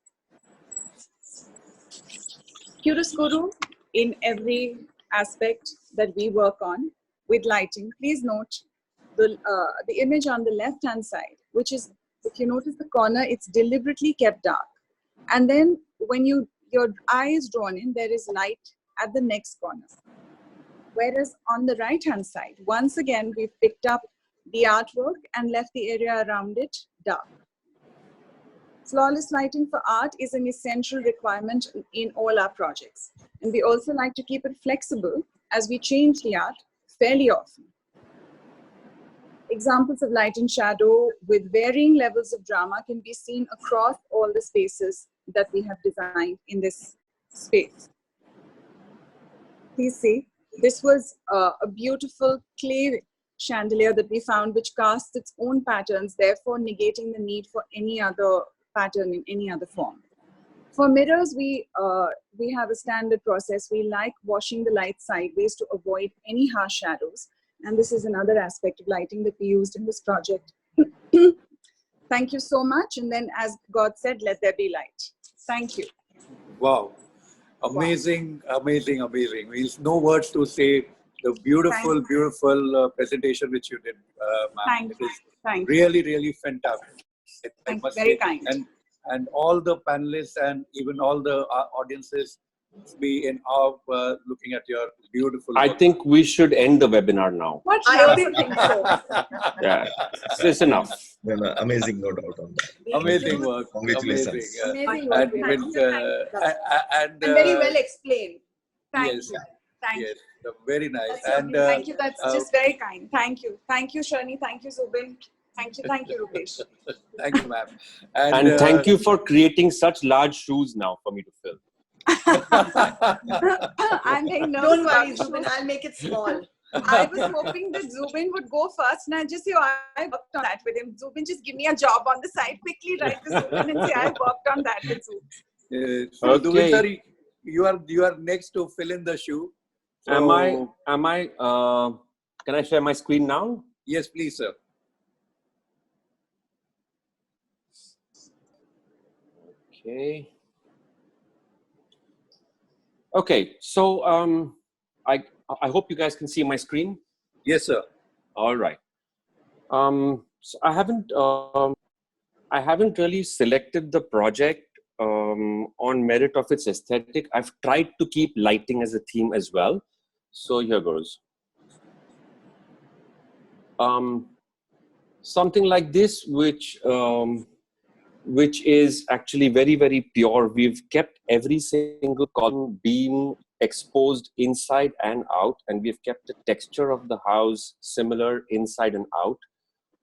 Chiaroscuro in every aspect that we work on with lighting. Please note the image on the left-hand side, which is, if you notice the corner, it's deliberately kept dark. And then when your eye is drawn in, there is light at the next corner. Whereas on the right-hand side, once again, we've picked up the artwork and left the area around it dark. Flawless lighting for art is an essential requirement in all our projects. And we also like to keep it flexible as we change the art fairly often. Examples of light and shadow with varying levels of drama can be seen across all the spaces that we have designed in this space. Please see, this was a beautiful clay chandelier that we found, which casts its own patterns, therefore negating the need for any other pattern in any other form. For mirrors, we have a standard process. We like washing the light sideways to avoid any harsh shadows. And this is another aspect of lighting that we used in this project. Thank you so much. And then, as God said, let there be light. Thank you. Wow. Amazing, amazing, amazing. Means no words to say the beautiful, beautiful presentation which you did, ma'am. It is really, really fantastic. Thank you. Very kind. And all the panelists and even all the audiences be in awe looking at your beautiful I work. think we should end the webinar now. What I also think so. Yeah, it's enough. No, no, amazing, no doubt on that. Amazing work. Congratulations. Amazing work. And with, and very well explained. Thank yes, you. Thank you. yes, very nice. That's And thank you. That's just very kind. Thank you. Thank you, Shani. Thank you, Zubin. Thank you. Thank you, Roopesh. thank you, ma'am. And thank you for creating such large shoes now for me to fill. I'm being nervous. Don't worry, about Zubin, I'll make it small. I was hoping that Zubin would go first, and I worked on that with him. Zubin, just give me a job on the side. Quickly write to Zubin and say I worked on that with Zubin. So, Okay. Zubin sir, you are next to fill in the shoe. So, Can I share my screen now? Yes, please, sir. Okay. Okay, so I hope you guys can see my screen. Yes, sir. All right. So I haven't really selected the project on merit of its aesthetic. I've tried to keep lighting as a theme as well. So here goes. Something like this, which is actually very, very pure. We've kept every single column beam exposed inside and out, and we've kept the texture of the house similar inside and out.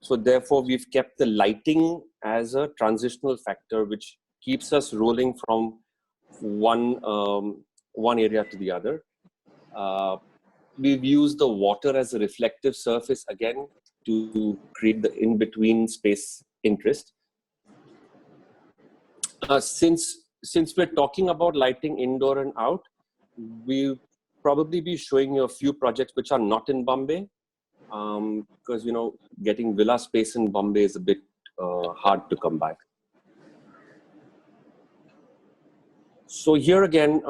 So therefore, we've kept the lighting as a transitional factor, which keeps us rolling from one area to the other. We've used the water as a reflective surface again to create the in-between space interest. Since we're talking about lighting indoor and out, we'll probably be showing you a few projects which are not in Bombay, because getting villa space in Bombay is a bit hard to come by. So here again,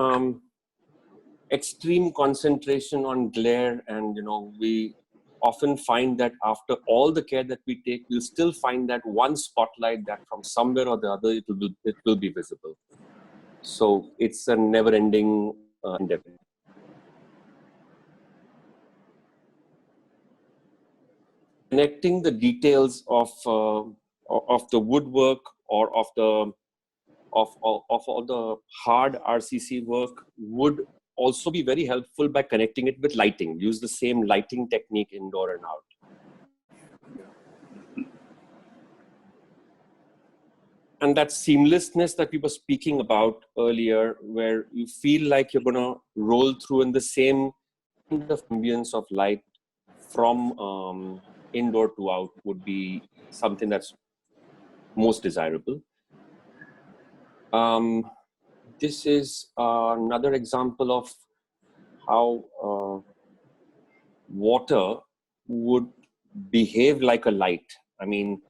extreme concentration on glare, and we often find that after all the care that we take, we'll still find that one spotlight that from somewhere or the other it will be visible. So it's a never-ending endeavor. Connecting the details of the woodwork or of all the hard RCC work would also be very helpful by connecting it with lighting. Use the same lighting technique indoor and out. And that seamlessness that we were speaking about earlier, where you feel like you're going to roll through in the same kind of ambience of light from indoor to out, would be something that's most desirable. This is another example of how water would behave like a light. I mean,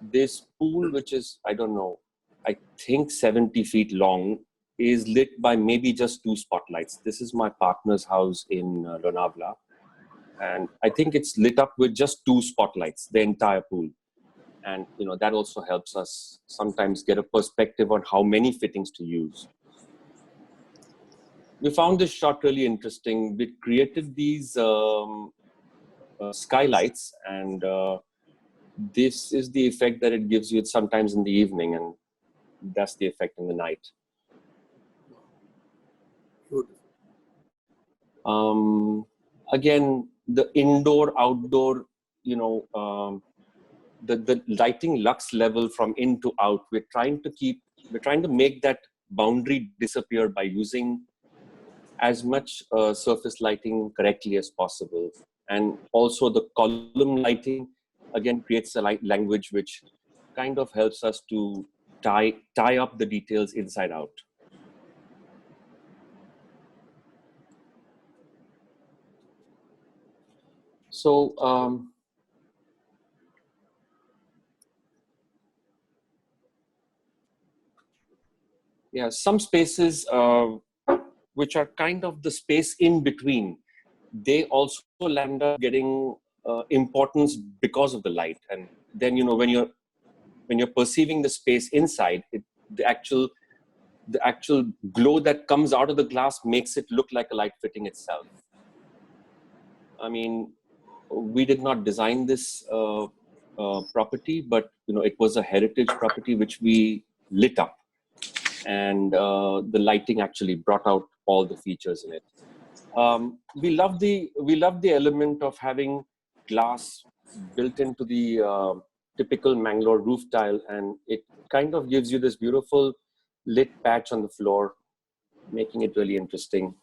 this pool, which is, I don't know, I think 70 feet long, is lit by maybe just 2 spotlights. This is my partner's house in Lonavala, and I think it's lit up with just 2 spotlights, the entire pool. And that also helps us sometimes get a perspective on how many fittings to use. We found this shot really interesting. We created these skylights, and this is the effect that it gives you sometimes in the evening, and that's the effect in the night. Again, the indoor, outdoor, the lighting lux level from in to out, we're trying to make that boundary disappear by using as much surface lighting correctly as possible. And also the column lighting, again, creates a light language which kind of helps us to tie up the details inside out. So, yeah, some spaces which are kind of the space in between, they also land up getting importance because of the light. And then when you're perceiving the space inside, the actual the actual glow that comes out of the glass makes it look like a light fitting itself. I mean, we did not design this property, but it was a heritage property which we lit up, and the lighting actually brought out all the features in it. We love the element of having glass built into the typical Mangalore roof tile, and it kind of gives you this beautiful lit patch on the floor, making it really interesting.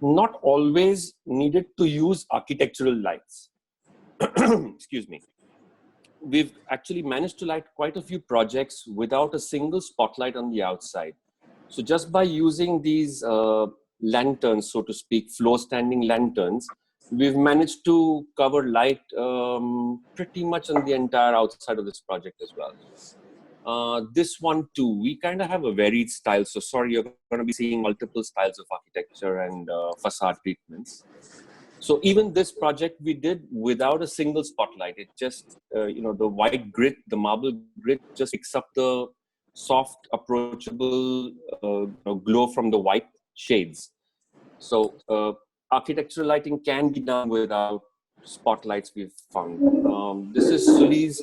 Not always needed to use architectural lights. Excuse me. We've actually managed to light quite a few projects without a single spotlight on the outside. So just by using these lanterns, so to speak, floor standing lanterns, we've managed to cover light pretty much on the entire outside of this project as well. This one too, we kind of have a varied style. So sorry, you're going to be seeing multiple styles of architecture and facade treatments. So even this project we did without a single spotlight. It just, the white grit, the marble grit just picks up the soft, approachable glow from the white shades. So architectural lighting can be done without spotlights, we've found. This is Suli's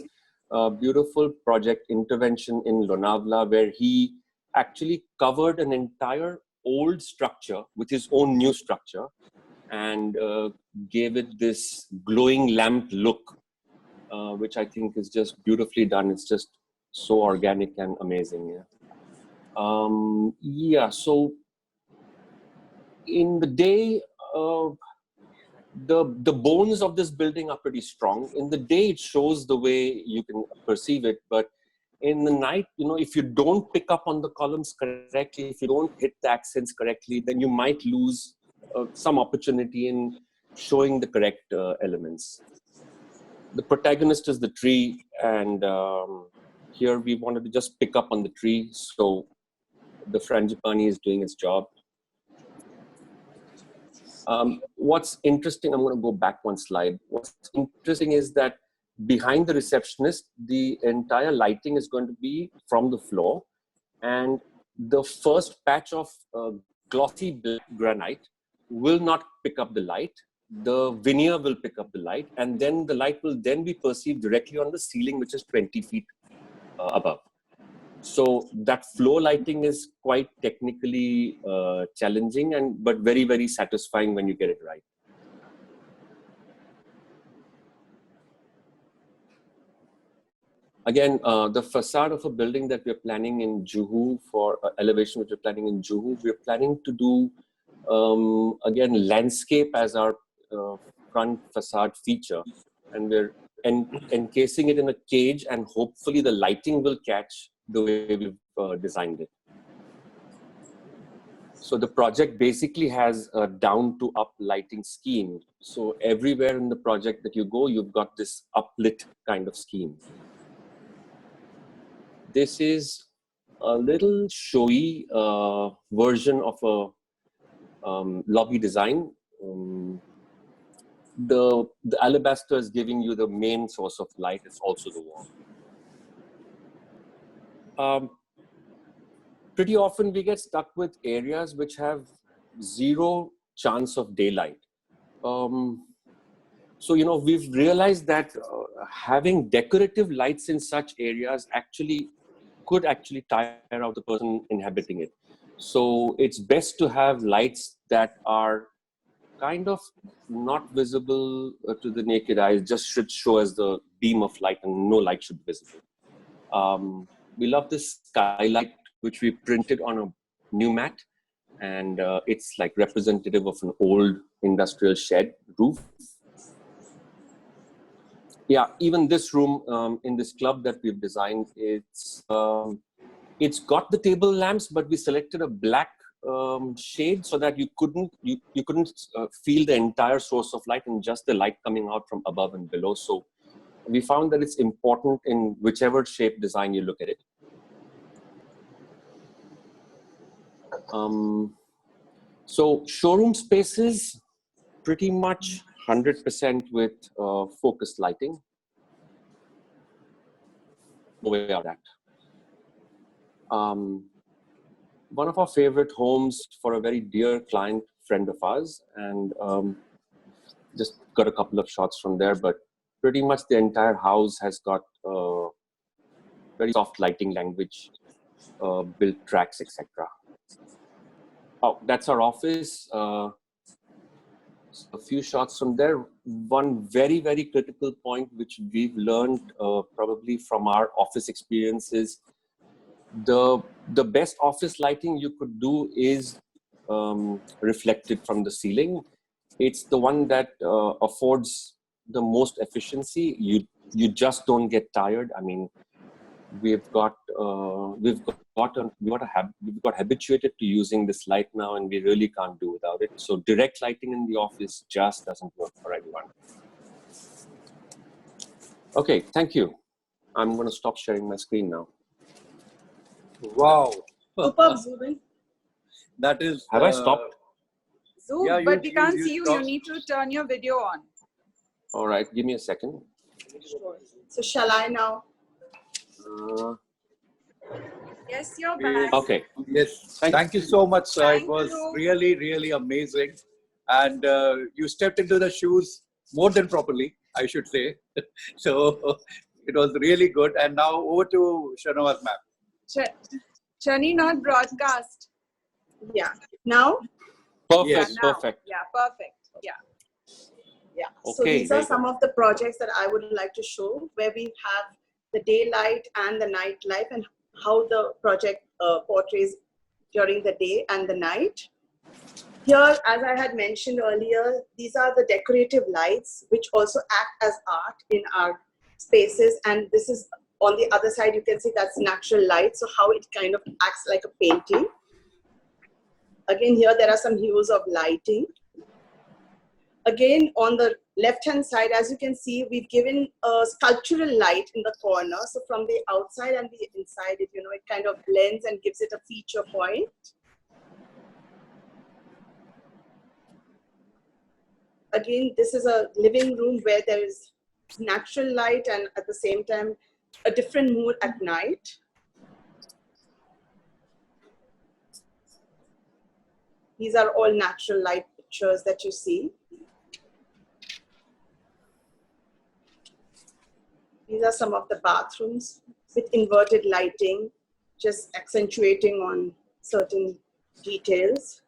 beautiful project intervention in Lonavala, where he actually covered an entire old structure with his own new structure and gave it this glowing lamp look, which I think is just beautifully done. It's just so organic and amazing. Yeah. So in the day, the bones of this building are pretty strong. In the day, it shows the way you can perceive it, but in the night, if you don't pick up on the columns correctly, if you don't hit the accents correctly, then you might lose some opportunity in showing the correct elements. The protagonist is the tree, and here we wanted to just pick up on the tree, so the frangipani is doing its job. What's interesting, I'm going to go back one slide. What's interesting is that behind the receptionist, the entire lighting is going to be from the floor, and the first patch of glossy black granite will not pick up the light. The veneer will pick up the light, and then the light will then be perceived directly on the ceiling, which is 20 feet above. So that floor lighting is quite technically challenging, but very, very satisfying when you get it right. Again, the facade of a building that we're planning in Juhu for elevation, which we're planning in Juhu, we're planning to do, again, landscape as our front facade feature. And we're encasing it in a cage, and hopefully the lighting will catch the way we've designed it. So the project basically has a down to up lighting scheme. So everywhere in the project that you go, you've got this uplit kind of scheme. This is a little showy version of a lobby design. The alabaster is giving you the main source of light. It's also the wall. Pretty often we get stuck with areas which have zero chance of daylight. So, we've realized that having decorative lights in such areas could actually tire out the person inhabiting it. So it's best to have lights that are kind of not visible to the naked eye, just should show as the beam of light, and no light should be visible. We love this skylight, which we printed on a new mat, and it's like representative of an old industrial shed roof. Yeah, even this room in this club that we've designed, it's got the table lamps, but we selected a black shade so that you couldn't feel the entire source of light and just the light coming out from above and below. So we found that it's important in whichever shape design you look at it. So showroom spaces, pretty much 100% with focused lighting. No way out of that. one of our favorite homes for a very dear client friend of ours, and just got a couple of shots from there, but pretty much the entire house has got very soft lighting language, built tracks, etc. Oh, that's our office. A few shots from there. One very, very critical point which we've learned probably from our office experiences, the best office lighting you could do is reflected from the ceiling. It's the one that affords the most efficiency. You just don't get tired. I mean, we've got habituated to using this light now, and we really can't do without it. So direct lighting in the office just doesn't work for everyone. Okay, thank you. I'm going to stop sharing my screen now. Wow. Superb, Zubin. That is. Have I stopped? Zoom, Yeah, but we can't see you. You stopped. need to turn your video on. All right, give me a second. Sure. So shall I now? Yes, you're back. Okay. Yes. Thank you so much, sir. Thank It was you. really, really amazing. And you stepped into the shoes more than properly, I should say. So it was really good. And now over to Shanawaz ma'am. Chani, not broadcast. Yeah. Now? Perfect, Yes. Now. perfect. Yeah, perfect. Yeah. Yeah. So Okay, these are very some good. of the projects that I would like to show where we have the daylight and the night life and how the project portrays during the day and the night. Here, as I had mentioned earlier, these are the decorative lights which also act as art in our spaces. And this is on the other side, you can see that's natural light. So how it kind of acts like a painting. Again, here there are some hues of lighting. Again, on the left-hand side, as you can see, we've given a sculptural light in the corner. So from the outside and the inside, it kind of blends and gives it a feature point. Again, this is a living room where there is natural light and at the same time, a different mood at night. These are all natural light pictures that you see. These are some of the bathrooms with inverted lighting, just accentuating on certain details.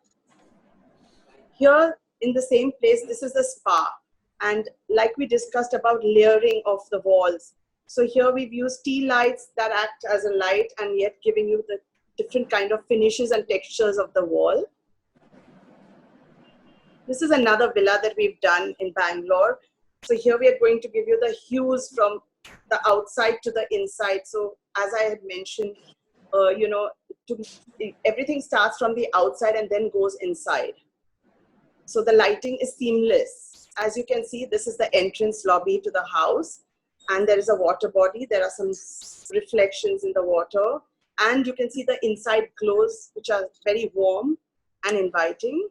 Here in the same place, this is a spa. And like we discussed about layering of the walls. So here we've used tea lights that act as a light and yet giving you the different kind of finishes and textures of the wall. This is another villa that we've done in Bangalore. So here we are going to give you the hues from the outside to the inside. So as I had mentioned, everything starts from the outside and then goes inside. So the lighting is seamless. As you can see, this is the entrance lobby to the house. And there is a water body. There are some reflections in the water. And you can see the inside glows, which are very warm and inviting.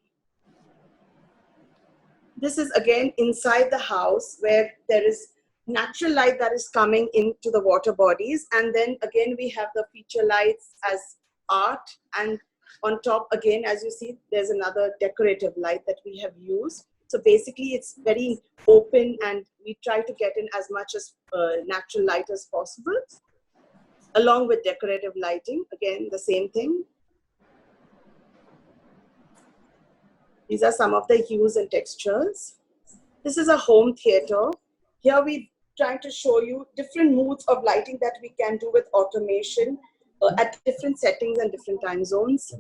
This is again inside the house where there is natural light that is coming into the water bodies. And then again, we have the feature lights as art. And on top, again, as you see, there's another decorative light that we have used. So basically, it's very open and we try to get in as much as natural light as possible, along with decorative lighting. Again, the same thing. These are some of the hues and textures. This is a home theater. Here we trying to show you different moods of lighting that we can do with automation at different settings and different time zones.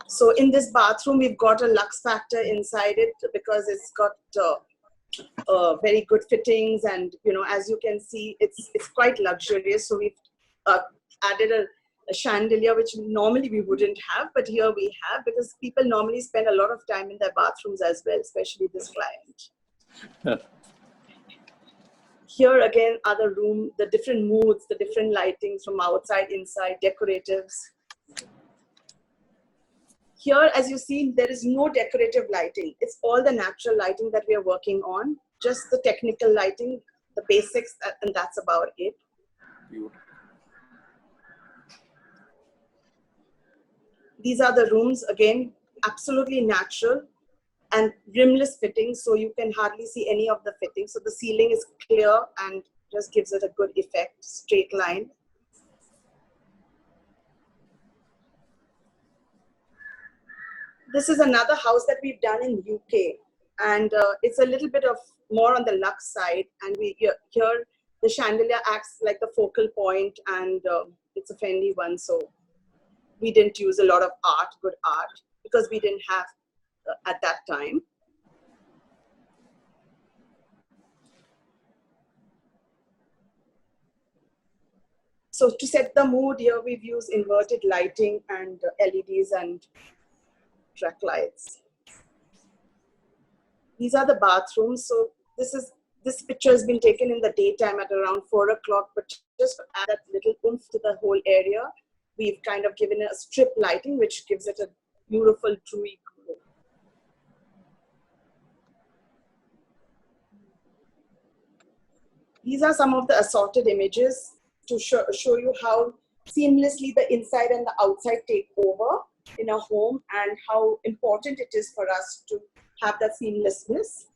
So in this bathroom, we've got a lux factor inside it because it's got very good fittings, and as you can see, it's quite luxurious. So we've added a chandelier, which normally we wouldn't have, but here we have, because people normally spend a lot of time in their bathrooms as well, especially this client. Here again are the room, the different moods, the different lightings from outside, inside, decoratives. Here, as you see, there is no decorative lighting. It's all the natural lighting that we are working on just the technical lighting, the basics, and that's about it. These are the rooms, again, absolutely natural and rimless fittings, so you can hardly see any of the fittings. So the ceiling is clear and just gives it a good effect, straight line. This is another house that we've done in UK, and it's a little bit of more on the luxe side, and here the chandelier acts like the focal point, and it's a Fendi one, so we didn't use a lot of good art, because we didn't have at that time. So to set the mood here, we've used inverted lighting and LEDs and track lights. These are the bathrooms. So this picture has been taken in the daytime at around 4 o'clock, but just to add that little oomph to the whole area, we've kind of given it a strip lighting, which gives it a beautiful dewy glow. These are some of the assorted images to show you how seamlessly the inside and the outside take over in a home, and how important it is for us to have that seamlessness.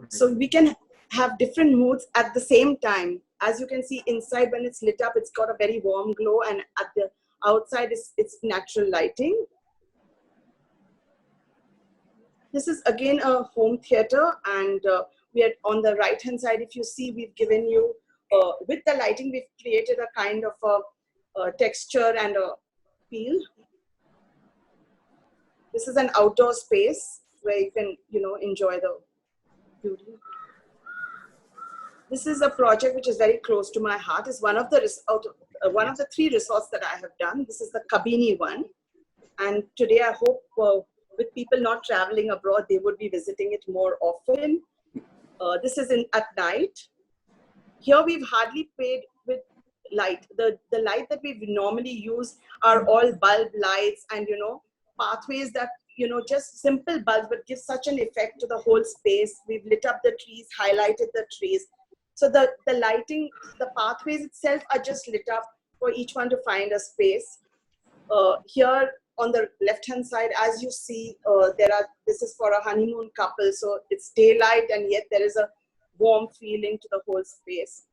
So we can have different moods at the same time. As you can see inside, when it's lit up, it's got a very warm glow, and at the outside it's natural lighting. This is again a home theater, and we are on the right hand side. If you see, we've given you with the lighting, we've created a kind of a texture and a feel. This is an outdoor space where you can, enjoy the beauty. This is a project which is very close to my heart. It's one of the 3 resorts that I have done. This is the Kabini one, and today I hope with people not traveling abroad, they would be visiting it more often. This is at night. Here we've hardly played with light. The light that we normally use are all bulb lights and pathways that just simple bulbs, but give such an effect to the whole space. We've lit up the trees, highlighted the trees. So the lighting, the pathways itself are just lit up for each one to find a space. Here on the left hand side, as you see, this is for a honeymoon couple. So it's daylight, and yet there is a warm feeling to the whole space.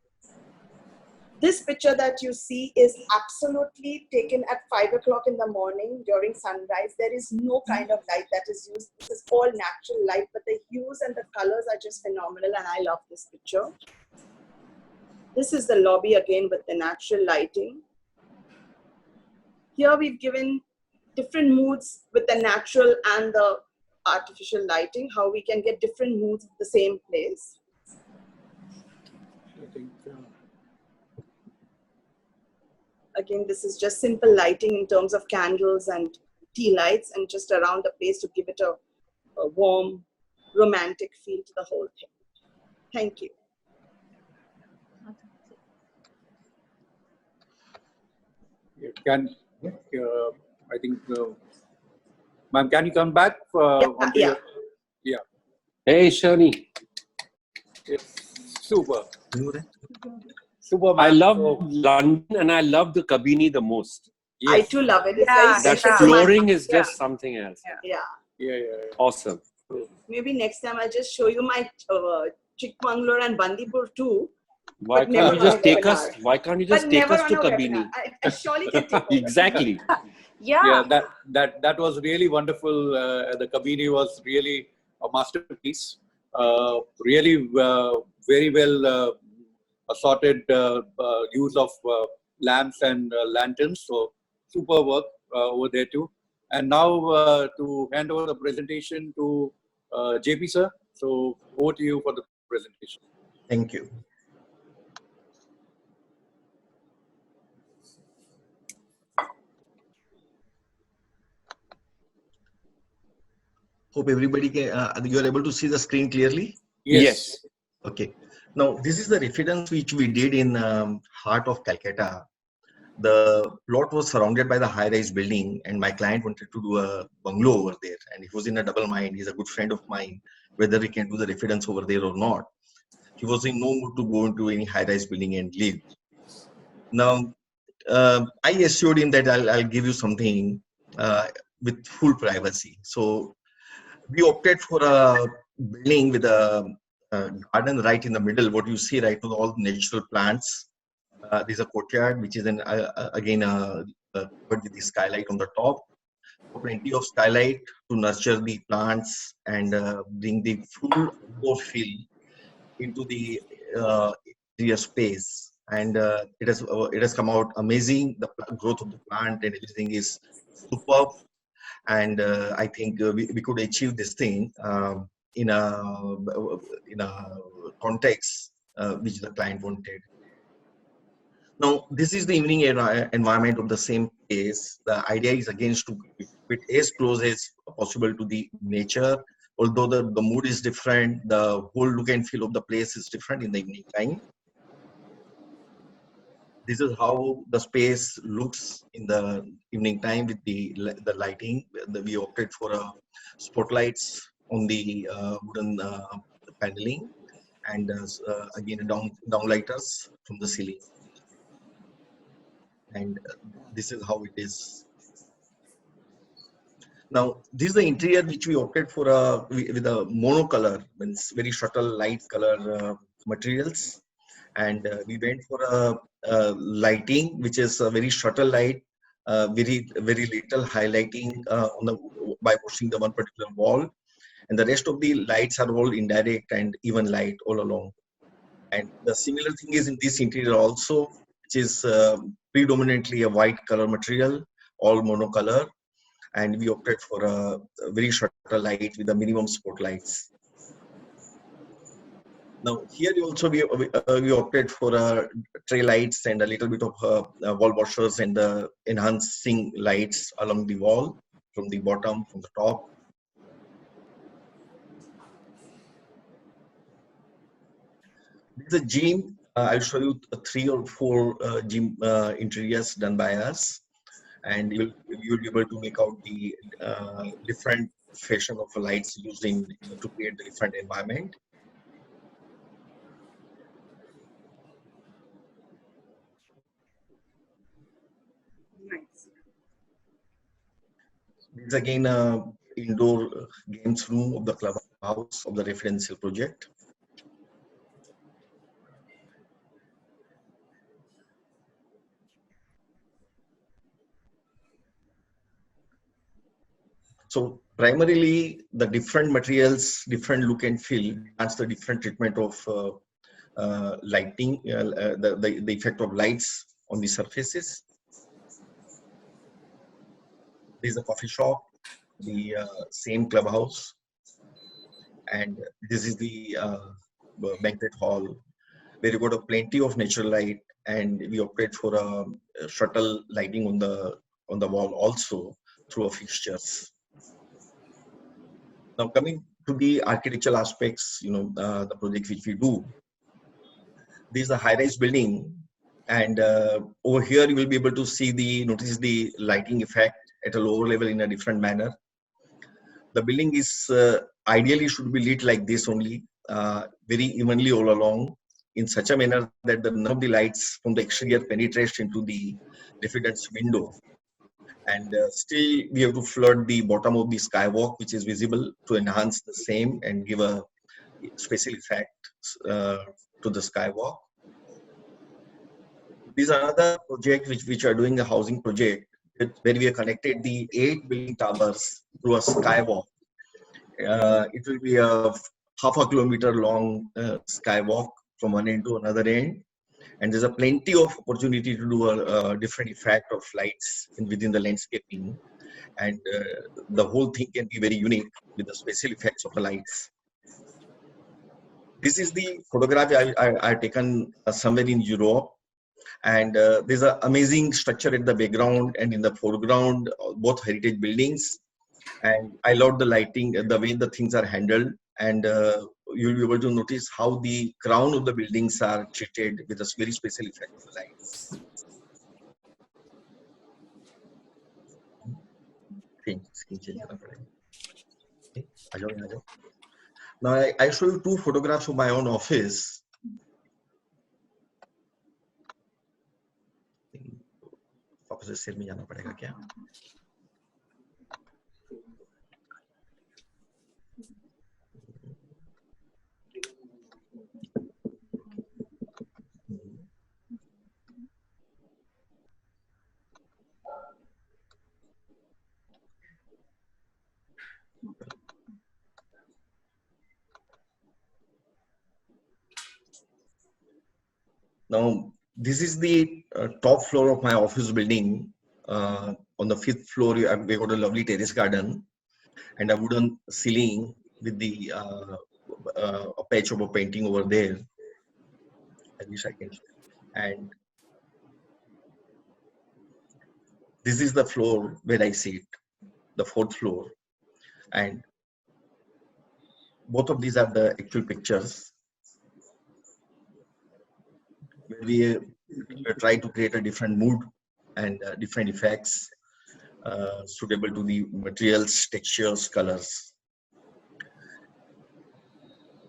This picture that you see is absolutely taken at 5 o'clock in the morning during sunrise. There is no kind of light that is used. This is all natural light, but the hues and the colors are just phenomenal, and I love this picture. This is the lobby again with the natural lighting. Here we've given different moods with the natural and the artificial lighting, how we can get different moods at the same place. Again, this is just simple lighting in terms of candles and tea lights, and just around the place to give it a warm, romantic feel to the whole thing. Thank you. I think, ma'am, can you come back? Yeah. Hey, Shani. Super. Super. I love London, and I love the Kabini the most. Yes. I too love it. It's Yeah, very That special to my flooring heart. is just something else. Yeah. Awesome. Maybe next time I'll just show you my Chikmagalur and Bandipur too. Why But never can't you just on a take webinar. us? Why can't you just But take never us on to a Kabini? webinar. I surely can take over. Exactly. Yeah. That was really wonderful. The Kabini was really a masterpiece. Really very well assorted use of lamps and lanterns. So super work over there too. And now to hand over the presentation to JP sir. So over to you for the presentation. Thank you. Hope everybody can, you are able to see the screen clearly. Yes. Okay. Now this is the residence which we did in heart of Calcutta. The plot was surrounded by the high-rise building, and my client wanted to do a bungalow over there. And he was in a double mind. He's a good friend of mine, whether he can do the residence over there or not. He was in no mood to go into any high-rise building and live. Now, I assured him that I'll give you something with full privacy. So we opted for a building with a garden right in the middle. What you see right now, all natural plants. There's a courtyard, which is again covered with the skylight on the top. Plenty of skylight to nurture the plants and bring the full outdoor feel into the interior space. And it has come out amazing. The growth of the plant and everything is superb. And I think we could achieve this thing in a context which the client wanted. Now, this is the evening environment of the same place. The idea is again to keep it as close as possible to the nature. Although the mood is different, the whole look and feel of the place is different in the evening time. This is how the space looks in the evening time with the lighting. We opted for spotlights on the wooden paneling, and again downlighters from the ceiling. And this is how it is. Now, this is the interior which we opted for with a monocolor, means very subtle light color materials. And we went for a lighting which is a very subtle light, very little highlighting by pushing the one particular wall, and the rest of the lights are all indirect and even light all along. And the similar thing is in this interior also, which is predominantly a white color material, all monocolor, and we opted for a very subtle light with the minimum spotlights. Now here also we opted for tray lights and a little bit of wall washers and enhancing lights along the wall, from the bottom, from the top. This is a gym. I'll show you 3 or 4 gym interiors done by us, and you'll be able to make out the different fashion of lights used to create the different environment. Nice. This is again indoor games room of the clubhouse of the residential project. So primarily the different materials, different look and feel, that's the different treatment of lighting, the effect of lights on the surfaces. This is a coffee shop, the same clubhouse, and this is the banquet hall, where you got plenty of natural light, and we opted for a subtle lighting on the wall also through fixtures. Now coming to the architectural aspects, the project which we do. This is a high-rise building, and over here you will be able to notice the lighting effect at a lower level in a different manner. The building is ideally should be lit like this only, very evenly all along, in such a manner that none of the lights from the exterior penetrates into the residence window. And still we have to flood the bottom of the skywalk, which is visible, to enhance the same and give a special effect to the skywalk. This is another project which are doing a housing project, where we have connected the 8 building towers through a skywalk. It will be a half a kilometer long skywalk from one end to another end. And there's a plenty of opportunity to do a different effect of lights within the landscaping, and the whole thing can be very unique with the special effects of the lights. This is the photograph I taken somewhere in Europe, and there's an amazing structure at the background and in the foreground, both heritage buildings. And I love the lighting, the way the things are handled, and you'll be able to notice how the crown of the buildings are treated with a very special effect of the lights. Now I show you two photographs of my own office. Now, this is the top floor of my office building. On the 5th floor, we got a lovely terrace garden and a wooden ceiling with the a patch of a painting over there. I wish I can. And this is the floor where I sit, the 4th floor. And both of these are the actual pictures. We try to create a different mood and different effects suitable to the materials, textures, colors.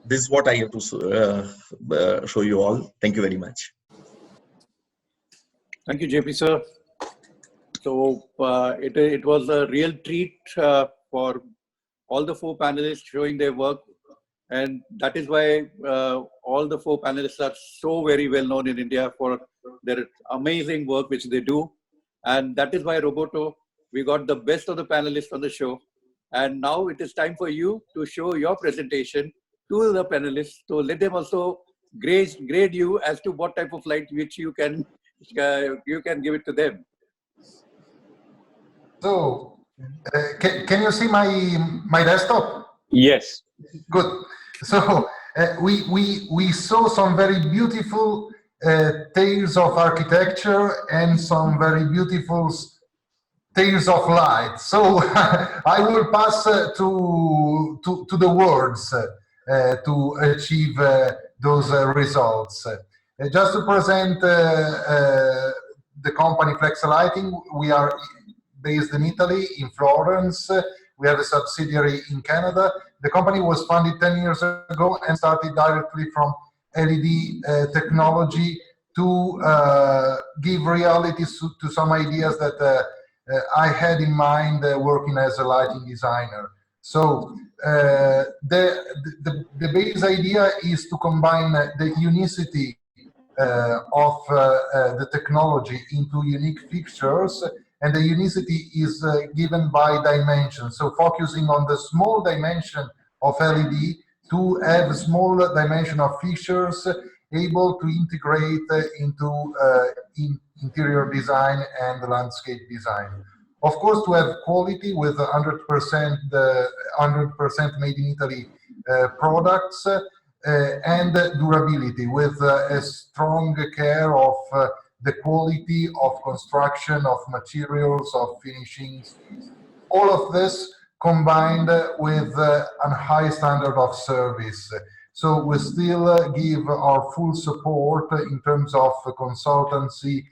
This is what I have to show you all. Thank you very much. Thank you, JP sir. So it was a real treat for all the 4 panelists showing their work. And that is why all the 4 panelists are so very well known in India for their amazing work which they do. And that is why, Roberto, we got the best of the panelists on the show. And now it is time for you to show your presentation to the panelists. So let them also grade you as to what type of light which you can give it to them. So, can you see my desktop? Yes. Good. So we saw some very beautiful tales of architecture and some very beautiful tales of light. So I will pass to the words to achieve those results. Just to present the company Flexa Lighting, we are based in Italy, in Florence. We have a subsidiary in Canada. The company was founded 10 years ago and started directly from LED technology to give reality to some ideas that I had in mind working as a lighting designer. So the base idea is to combine the unicity of the technology into unique fixtures, and the unicity is given by dimension. So focusing on the small dimension of LED to have small dimension of fixtures able to integrate into interior design and landscape design. Of course, to have quality with 100% made in Italy products, and durability with a strong care of the quality of construction, of materials, of finishings. All of this combined with a high standard of service. So we still give our full support in terms of consultancy,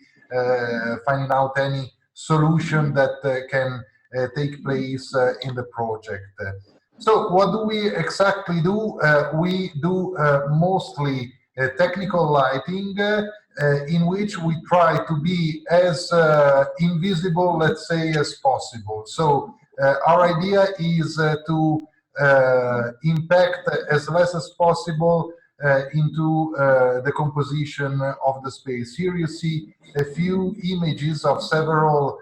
finding out any solution that can take place in the project. So what do we exactly do? We do mostly technical lighting in which we try to be as invisible, let's say, as possible. So our idea is to impact as less as possible into the composition of the space. Here you see a few images of several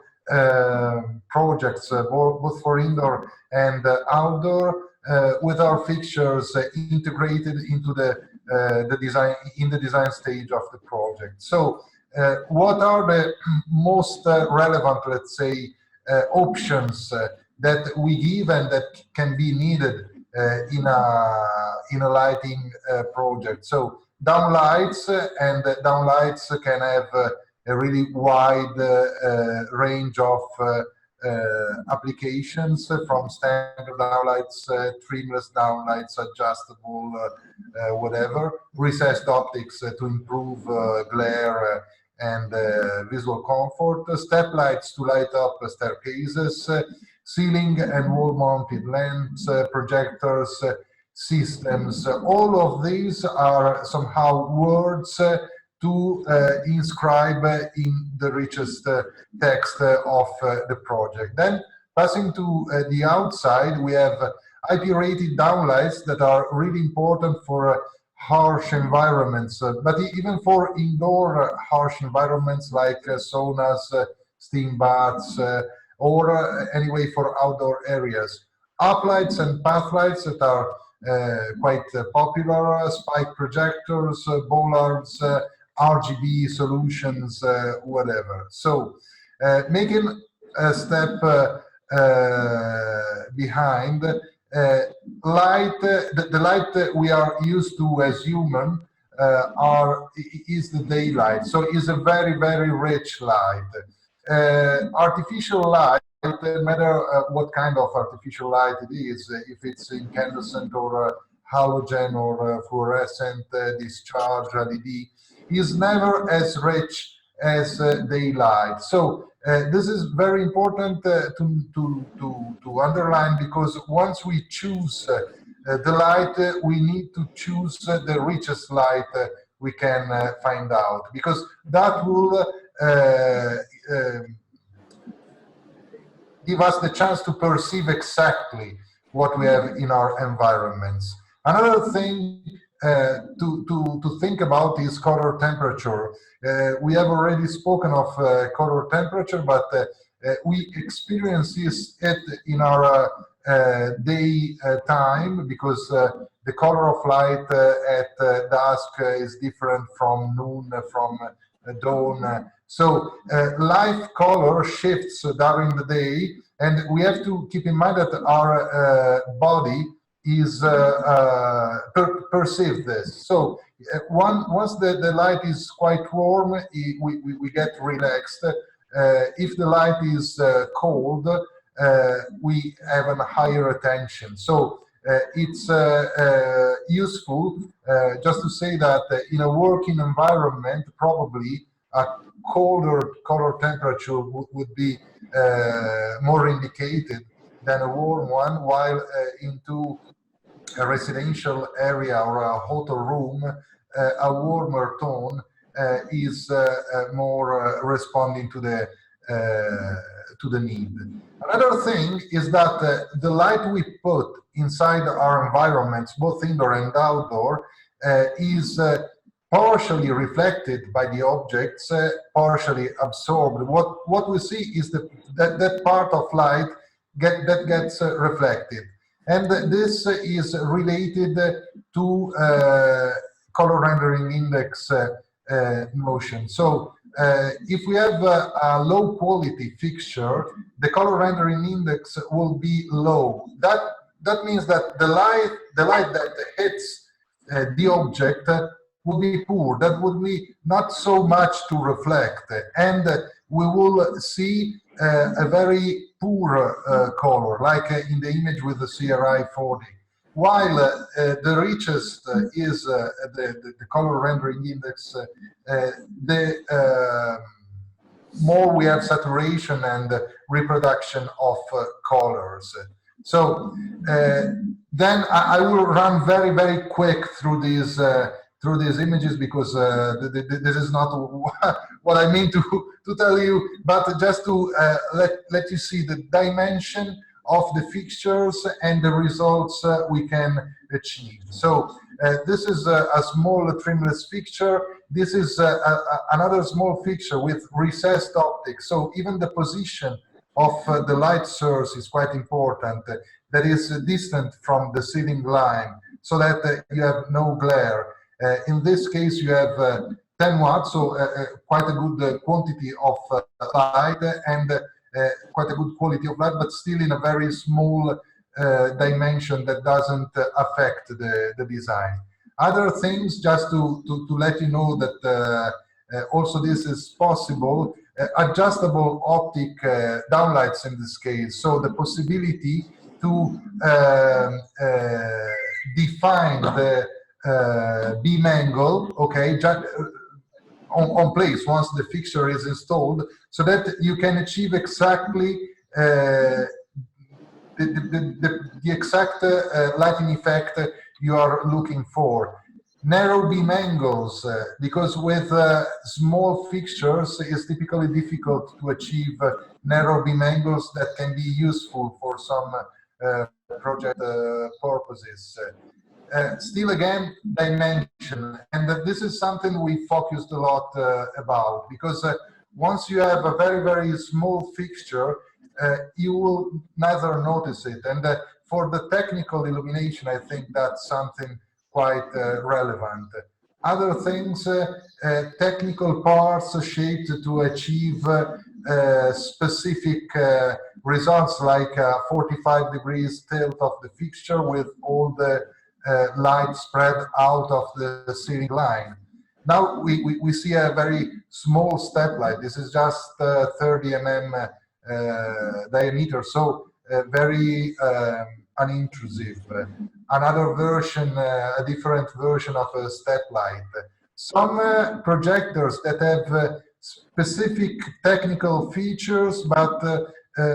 projects, both for indoor and outdoor, with our fixtures integrated into the design stage of the project. So, what are the most relevant, let's say, options that we give and that can be needed in a lighting project? So, downlights, and downlights can have a really wide range of applications, from standard downlights, trimless downlights, adjustable, whatever, recessed optics to improve glare and visual comfort, step lights to light up staircases, ceiling and wall mounted lamps, projectors, systems. All of these are somehow words to inscribe in the richest text of the project. Then passing to the outside, we have IP-rated downlights that are really important for harsh environments, but even for indoor harsh environments like saunas, steam baths, or anyway for outdoor areas. Uplights and pathlights that are quite popular, spike projectors, bollards, RGB solutions, whatever. So making a step behind, light, the light we are used to as human is the daylight. So it's a very, very rich light. Artificial light, no matter what kind of artificial light it is, if it's incandescent or halogen or fluorescent discharge LED, is never as rich as daylight. So this is very important to underline, because once we choose the light, we need to choose the richest light we can find out, because that will give us the chance to perceive exactly what we have in our environments. Another thing to think about is color temperature. We have already spoken of color temperature, but we experience it in our day time, because the color of light at dusk is different from noon, from dawn. So light color shifts during the day, and we have to keep in mind that our body is perceive this. So once the light is quite warm, we get relaxed. If the light is cold, we have a higher attention. So it's useful just to say that in a working environment, probably a colder color temperature would be more indicated than a warm one, while into a residential area or a hotel room, a warmer tone is more responding to the need. Another thing is that the light we put inside our environments, both indoor and outdoor, is partially reflected by the objects, partially absorbed. What we see is that part of light that gets reflected. And this is related to color rendering index notion. So if we have a low quality fixture, the color rendering index will be low. That means that the light that hits the object will be poor. That would be not so much to reflect, and we will see a very poor color, like in the image with the CRI 40. While the richest is the color rendering index, the more we have saturation and reproduction of colors. So then I will run very, very quick through these images, because this is not what I mean to tell you, but just to let you see the dimension of the fixtures and the results we can achieve. So this is a small trimless fixture. This is another small fixture with recessed optics. So even the position of the light source is quite important. That is distant from the ceiling line, so that you have no glare. In this case, you have 10 watts, so quite a good quantity of light, and quite a good quality of light, but still in a very small dimension that doesn't affect the design. Other things, just to let you know that also this is possible, adjustable optic downlights in this case, so the possibility to define the beam angle, okay, on place once the fixture is installed, so that you can achieve exactly the exact lighting effect you are looking for. Narrow beam angles, because with small fixtures, it's typically difficult to achieve narrow beam angles that can be useful for some project purposes. Still again, dimension, and this is something we focused a lot about, because once you have a very, very small fixture, you will neither notice it. And for the technical illumination, I think that's something quite relevant. Other things, technical parts shaped to achieve specific results, like 45 degrees tilt of the fixture with all the light spread out of the ceiling line. Now we see a very small step light. This is just 30 mm diameter, so very unintrusive. Another version, a different version of a step light. Some projectors that have specific technical features, but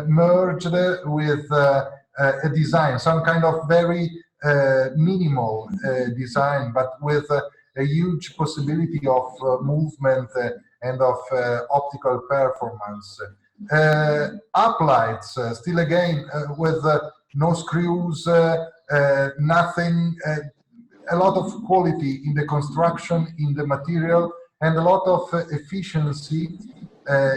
merged with a design, some kind of very minimal design, but with a huge possibility of movement and of optical performance. Uplights, still again, with no screws, nothing, a lot of quality in the construction, in the material, and a lot of efficiency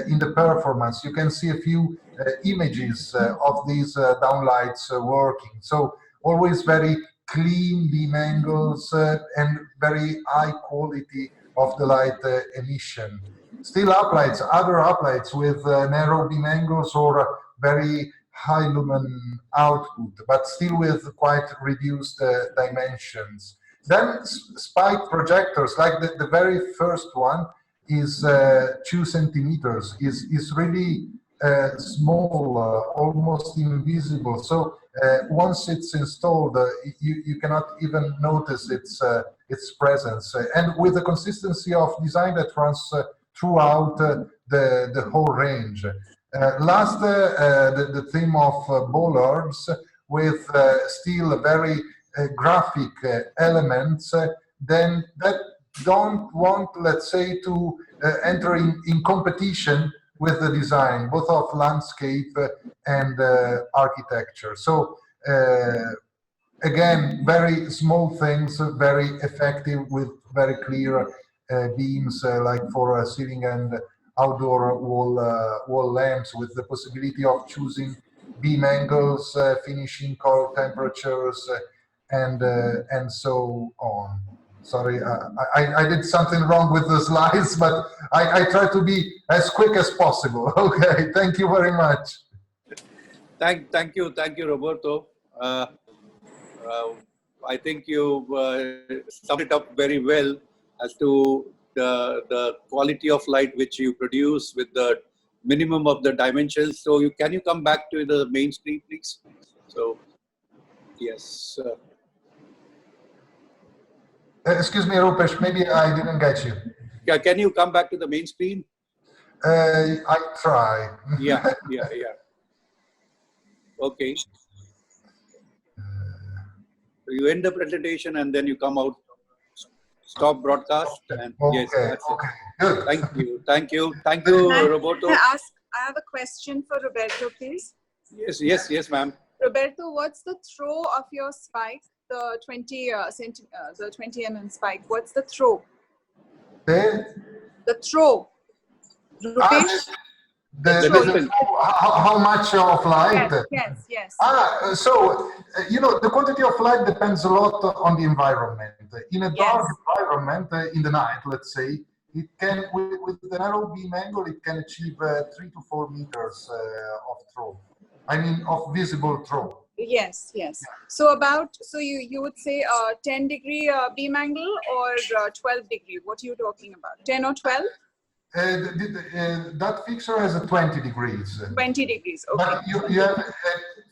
in the performance. You can see a few images of these downlights working. So always very clean beam angles and very high quality of the light emission. Still uplights, other uplights with narrow beam angles or very high lumen output, but still with quite reduced dimensions. Then spike projectors, like the very first one, is 2 centimeters, is really small, almost invisible. So once it's installed, you cannot even notice its presence. And with the consistency of design that runs throughout the whole range. Last, the theme of bollards with still very graphic elements, then that don't want, let's say, to enter in competition with the design, both of landscape and architecture. So again, very small things, very effective with very clear beams, like for ceiling and outdoor wall lamps, with the possibility of choosing beam angles, finishing color temperatures, and so on. Sorry, I did something wrong with the slides, but I try to be as quick as possible. Okay, thank you very much. Thank you, Roberto. I think you summed it up very well as to the quality of light which you produce with the minimum of the dimensions. So can you come back to the main screen, please? So, yes. Excuse me, Roopesh, maybe I didn't get you. Yeah, can you come back to the main screen? I try. Yeah. Okay. So you end the presentation and then you come out, stop broadcast, and okay, yes, that's okay, it. good. Thank you, Roberto. I have a question for Roberto, please. Yes, ma'am. Roberto, what's the throw of your spike? The 20 mm spike. What's the throw? The throw. Roopesh? How much of light? Yes. So you know, the quantity of light depends a lot on the environment. In a dark environment, in the night, let's say, it can, with the narrow beam angle, it can achieve 3 to 4 meters of throw. I mean, of visible throw. Yes. So you would say 10 degree beam angle or 12 degree? What are you talking about? 10 or 12? That fixture has a 20 degrees. 20 degrees, okay. But you have,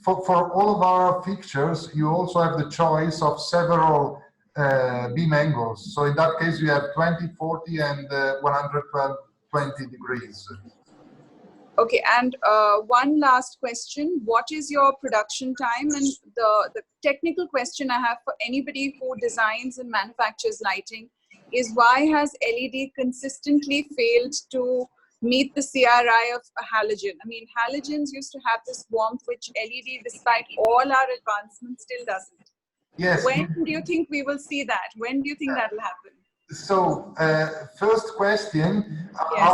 for all of our fixtures, you also have the choice of several beam angles. So in that case, you have 20, 40, and 120 degrees. Okay, and one last question. What is your production time? And the technical question I have for anybody who designs and manufactures lighting is, why has LED consistently failed to meet the CRI of a halogen? I mean, halogens used to have this warmth which LED, despite all our advancements, still doesn't. Yes. When do you think we will see that? When do you think that will happen? So, first question, Yes.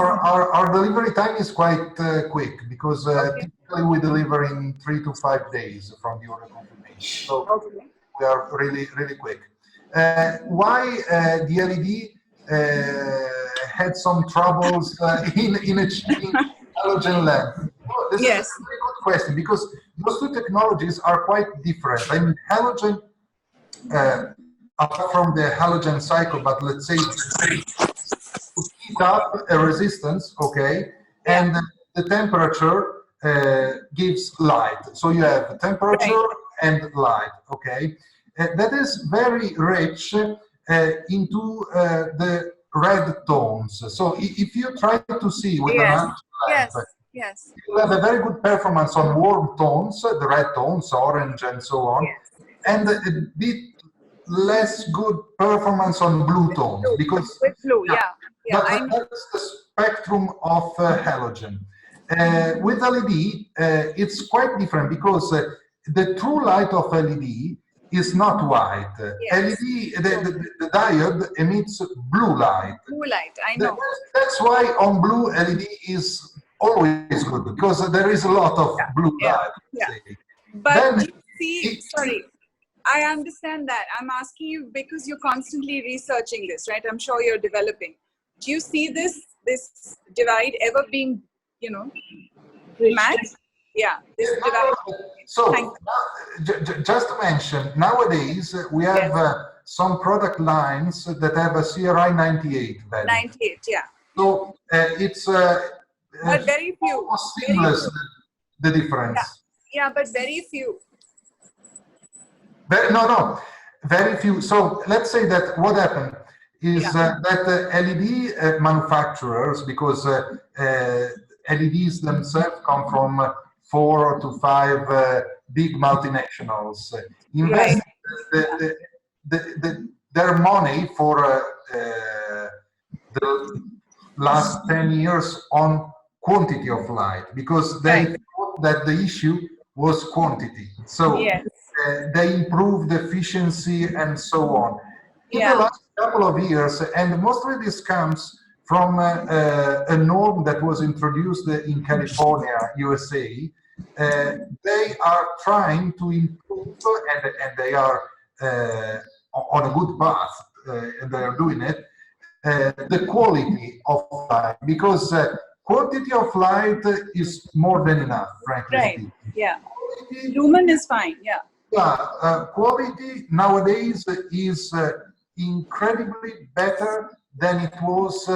our delivery time is quite quick, because typically we deliver in 3 to 5 days from the order confirmation. So we are really, really quick. Why the LED had some troubles in achieving halogen lamp? Well, this is a very good question, because those two technologies are quite different. I mean, halogen, apart from the halogen cycle, but let's say to heat up a resistance, okay, and the temperature gives light. So you have temperature and light, okay. That is very rich into the red tones. So if you try to see with an lamp, you have a very good performance on warm tones, the red tones, orange and so on, and a bit less good performance on blue tones, because with blue, that's the spectrum of halogen. With LED, it's quite different, because the true light of LED is not white. LED, the diode emits blue light. Blue light, I know. That's why on blue LED is always good, because there is a lot of blue light. But Then, do you see, sorry, I understand that. I'm asking you because you're constantly researching this, right? I'm sure you're developing. Do you see this divide ever being, you know, matched? Yeah, this divide. So, just to mention, nowadays we have some product lines that have a CRI 98 value. 98, yeah. So it's but very few. Almost seamless, the difference. Yeah, but very few. No, very few. So let's say that what happened is that LED manufacturers, because LEDs themselves come from 4 to 5 big multinationals, invest their money for the last 10 years on quantity of light, because they thought that the issue was quantity. So they improved efficiency and so on. In the last couple of years, and mostly this comes from a norm that was introduced in California, USA. They are trying to improve, and they are on a good path, and they are doing it, the quality of light, because quantity of light is more than enough, frankly speaking. Lumen is fine, quality nowadays is incredibly better than it was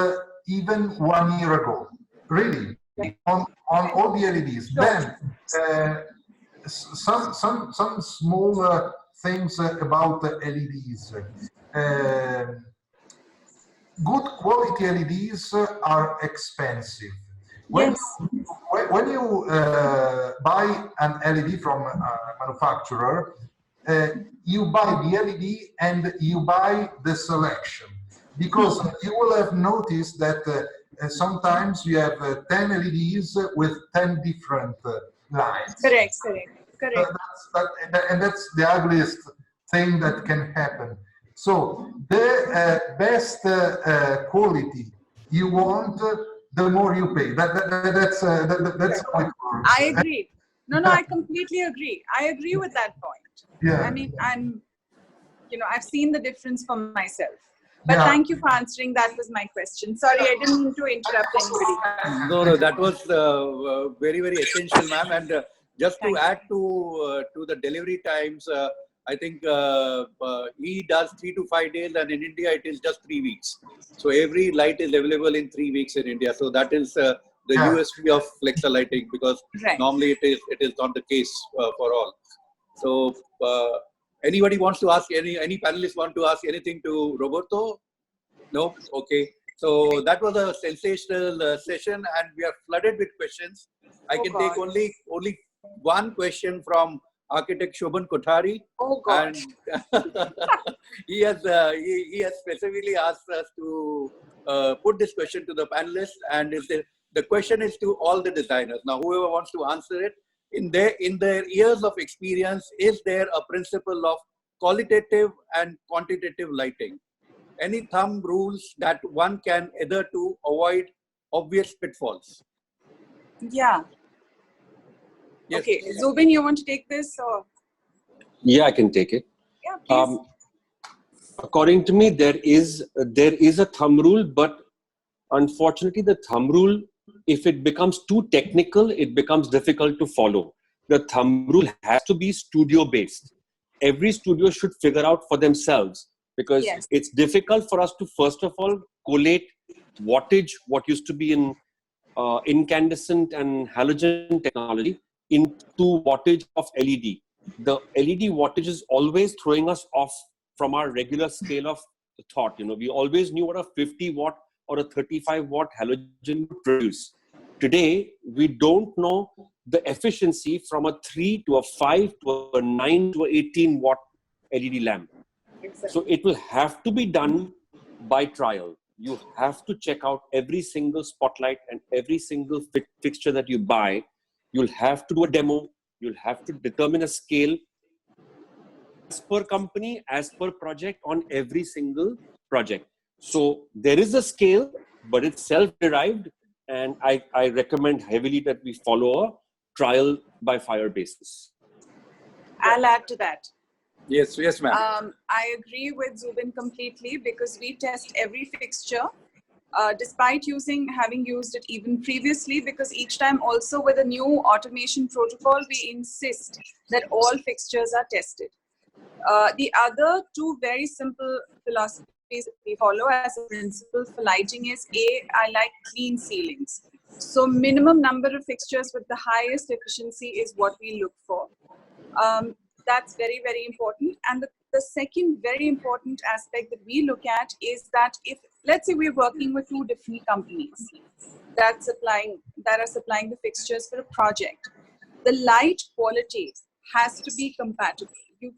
even 1 year ago. Really, on all the LEDs. Then some small things about the LEDs. Good quality LEDs are expensive. When you buy an LED from a manufacturer, you buy the LED and you buy the selection, because you will have noticed that sometimes you have 10 LEDs with 10 different lights. Correct. And that's the ugliest thing that can happen. So the best quality you want, the more you pay. That's how it works. I agree. No, I completely agree. I agree with that point. I mean, I've seen the difference for myself. But thank you for answering. That was my question. Sorry, I didn't mean to interrupt anybody. No, that was very, very essential, ma'am. And just to add to the delivery times, I think he does 3 to 5 days, and in India it is just 3 weeks. So every light is available in 3 weeks in India. So that is the USP of Flexa lighting, because normally it is not the case for all. So anybody wants to ask any panelists want to ask anything to Roberto? No? Okay. So that was a sensational session, and we are flooded with questions. I can take only one question from architect Shobhan Kothari. Oh God. And he has specifically asked us to put this question to the panelists, and the question is to all the designers. Now, whoever wants to answer it, in their years of experience, is there a principle of qualitative and quantitative lighting? Any thumb rules that one can adhere to avoid obvious pitfalls? Yeah. Yes. Okay, Zubin, you want to take this? Or? Yeah, I can take it. Yeah, please. According to me, there is a thumb rule, but unfortunately, the thumb rule, if it becomes too technical, it becomes difficult to follow. The thumb rule has to be studio-based. Every studio should figure out for themselves, because it's difficult for us to, first of all, collate wattage, what used to be in incandescent and halogen technology, into wattage of LED. The LED wattage is always throwing us off from our regular scale of thought. You know, we always knew what a 50 watt or a 35 watt halogen would produce. Today, we don't know the efficiency from a 3 to a 5 to a 9 to a 18 watt LED lamp. Exactly. So it will have to be done by trial. You have to check out every single spotlight and every single fixture that you buy. You'll have to do a demo. You'll have to determine a scale as per company, as per project, on every single project. So there is a scale, but it's self-derived. And I recommend heavily that we follow a trial by fire basis. I'll add to that. Yes, ma'am. I agree with Zubin completely, because we test every fixture, despite having used it even previously, because each time also with a new automation protocol, we insist that all fixtures are tested. The other two very simple philosophies that we follow as a principle for lighting is I like clean ceilings. So minimum number of fixtures with the highest efficiency is what we look for. That's very, very important. And the second very important aspect that we look at is that if, let's say, we're working with two different companies that are supplying the fixtures for a project, the light quality has to be compatible. You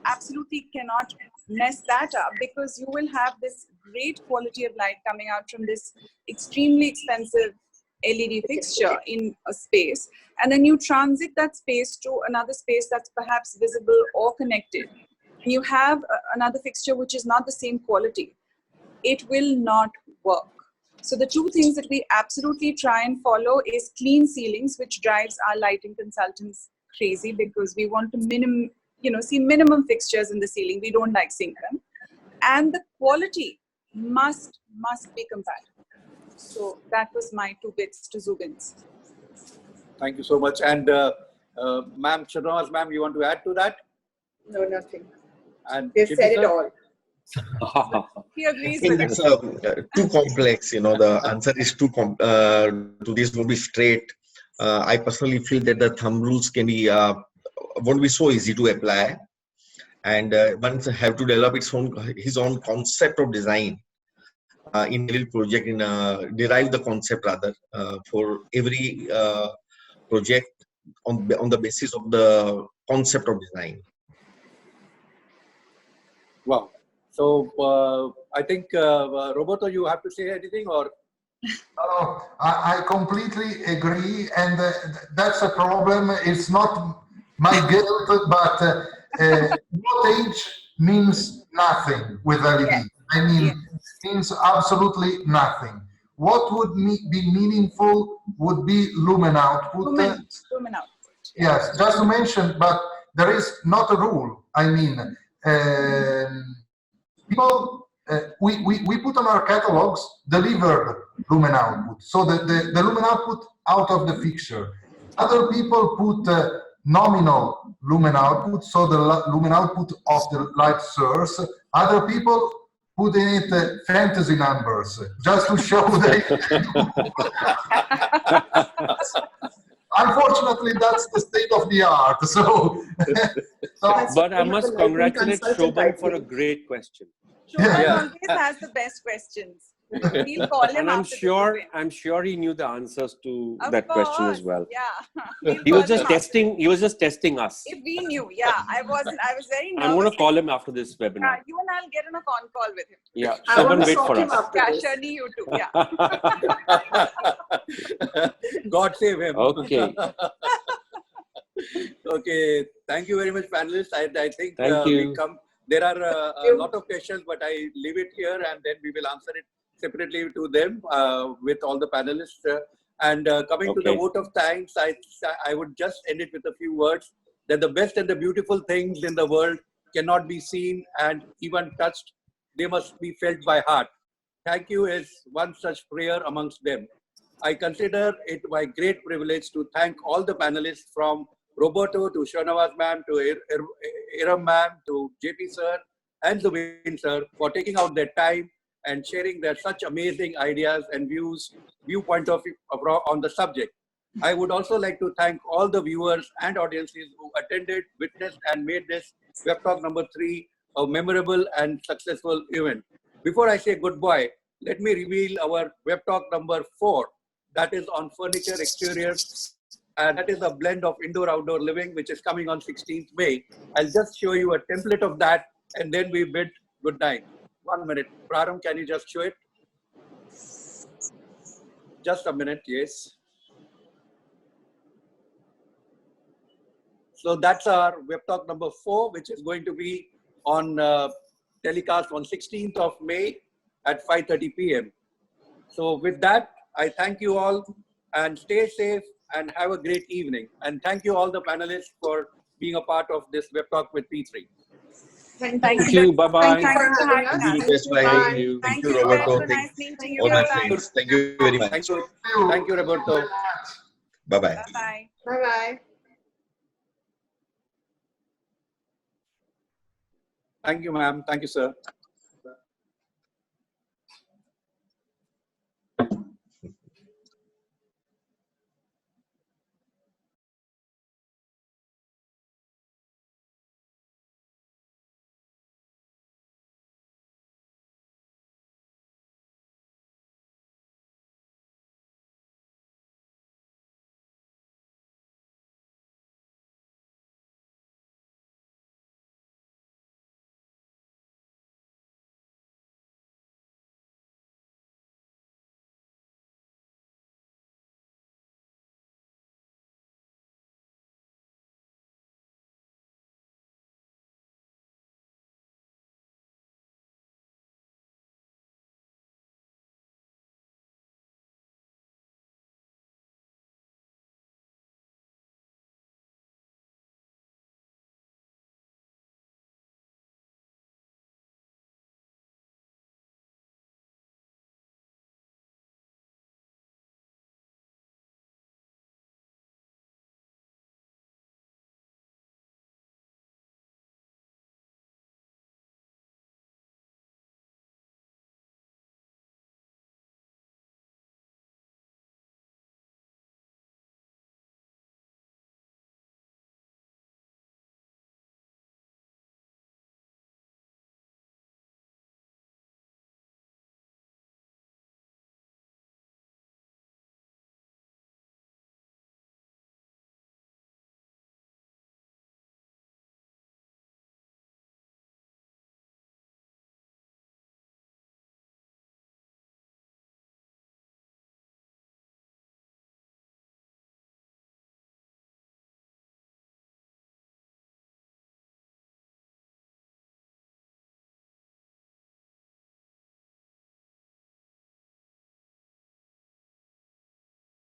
absolutely cannot mess that up, because you will have this great quality of light coming out from this extremely expensive LED fixture in a space, and then you transit that space to another space that's perhaps visible or connected. You have another fixture which is not the same quality. It will not work. So the two things that we absolutely try and follow is clean ceilings, which drives our lighting consultants crazy, because we want to see minimum fixtures in the ceiling. We don't like seeing them. And the quality must be compatible. So that was my 2 bits to Zubin's. Thank you so much. And ma'am, Shadnaz ma'am, you want to add to that? No, nothing. And They've said it all. He agrees I think with it's us. too complex. You know, the answer is to this would be straight. I personally feel that the thumb rules won't be so easy to apply, and one have to develop his own concept of design in every project, derive the concept rather for every project on the basis of the concept of design. Wow. So I think Roberto, you have to say anything, or? I completely agree, and that's a problem. It's not my guilt, but wattage means nothing with LED. Yes. I mean, Yes. it means absolutely nothing. What would be meaningful would be lumen output. Lumen output. Yes, just to mention, but there is not a rule. I mean, people, we put on our catalogs delivered lumen output. So the lumen output out of the fixture. Other people put nominal lumen output, so the lumen output of the light source. Other people put in it fantasy numbers, just to show Unfortunately, that's the state of the art. So, but I must congratulate Shobhan for a great question. Shobhan Yeah. always has the best questions. We'll call him And after the Zubin. I'm sure he knew the answers to Of that question as course, well. Yeah. We'll He call was just him after. testing. He was just testing us. If we knew, yeah. I was very nervous. I'm going to call him after this Yeah, webinar. you and I'll get on a con call with him. Yeah, I want Shobhan, to wait stalk for him us. after Yeah, this. Shani, you too. Yeah. God save him. Okay. Okay, thank you very much, panelists. I think Thank you. there are a lot of questions, but I leave it here and then we will answer it separately to them with all the panelists. Coming to the Okay. vote of thanks, I would just end it with a few words that the best and the beautiful things in the world cannot be seen and even touched. They must be felt by heart. Thank you is one such prayer amongst them. I consider it my great privilege to thank all the panelists from Roberto to Shanawaz ma'am to Iram ma'am to JP sir and Zubin sir for taking out their time and sharing their such amazing ideas and viewpoint of on the subject. I would also like to thank all the viewers and audiences who attended, witnessed and made this WEbTALK number 3 a memorable and successful event. Before I say goodbye, let me reveal our WEbTALK number 4. That is on furniture exteriors, and that is a blend of indoor-outdoor living, which is coming on 16th May. I'll just show you a template of that, and then we bid good night. 1 minute. Praram, can you just show it? Just a minute, yes. So that's our WEbTALK number 4, which is going to be on telecast on 16th of May at 5:30 p.m. So with that, I thank you all and stay safe and have a great evening. And thank you all the panelists for being a part of this WEbTALK with P3. Thank you. Bye-bye. Thank you for having Thank us. you, Rupesh bhai. Thank you. Thank Thank you, you, Roberto. Roberto. Nice meeting you. All my Bye-bye. friends. Thank you very much. Thank you, Roberto. Bye-bye. Bye-bye. Bye-bye. Thank you, ma'am. Thank you, sir.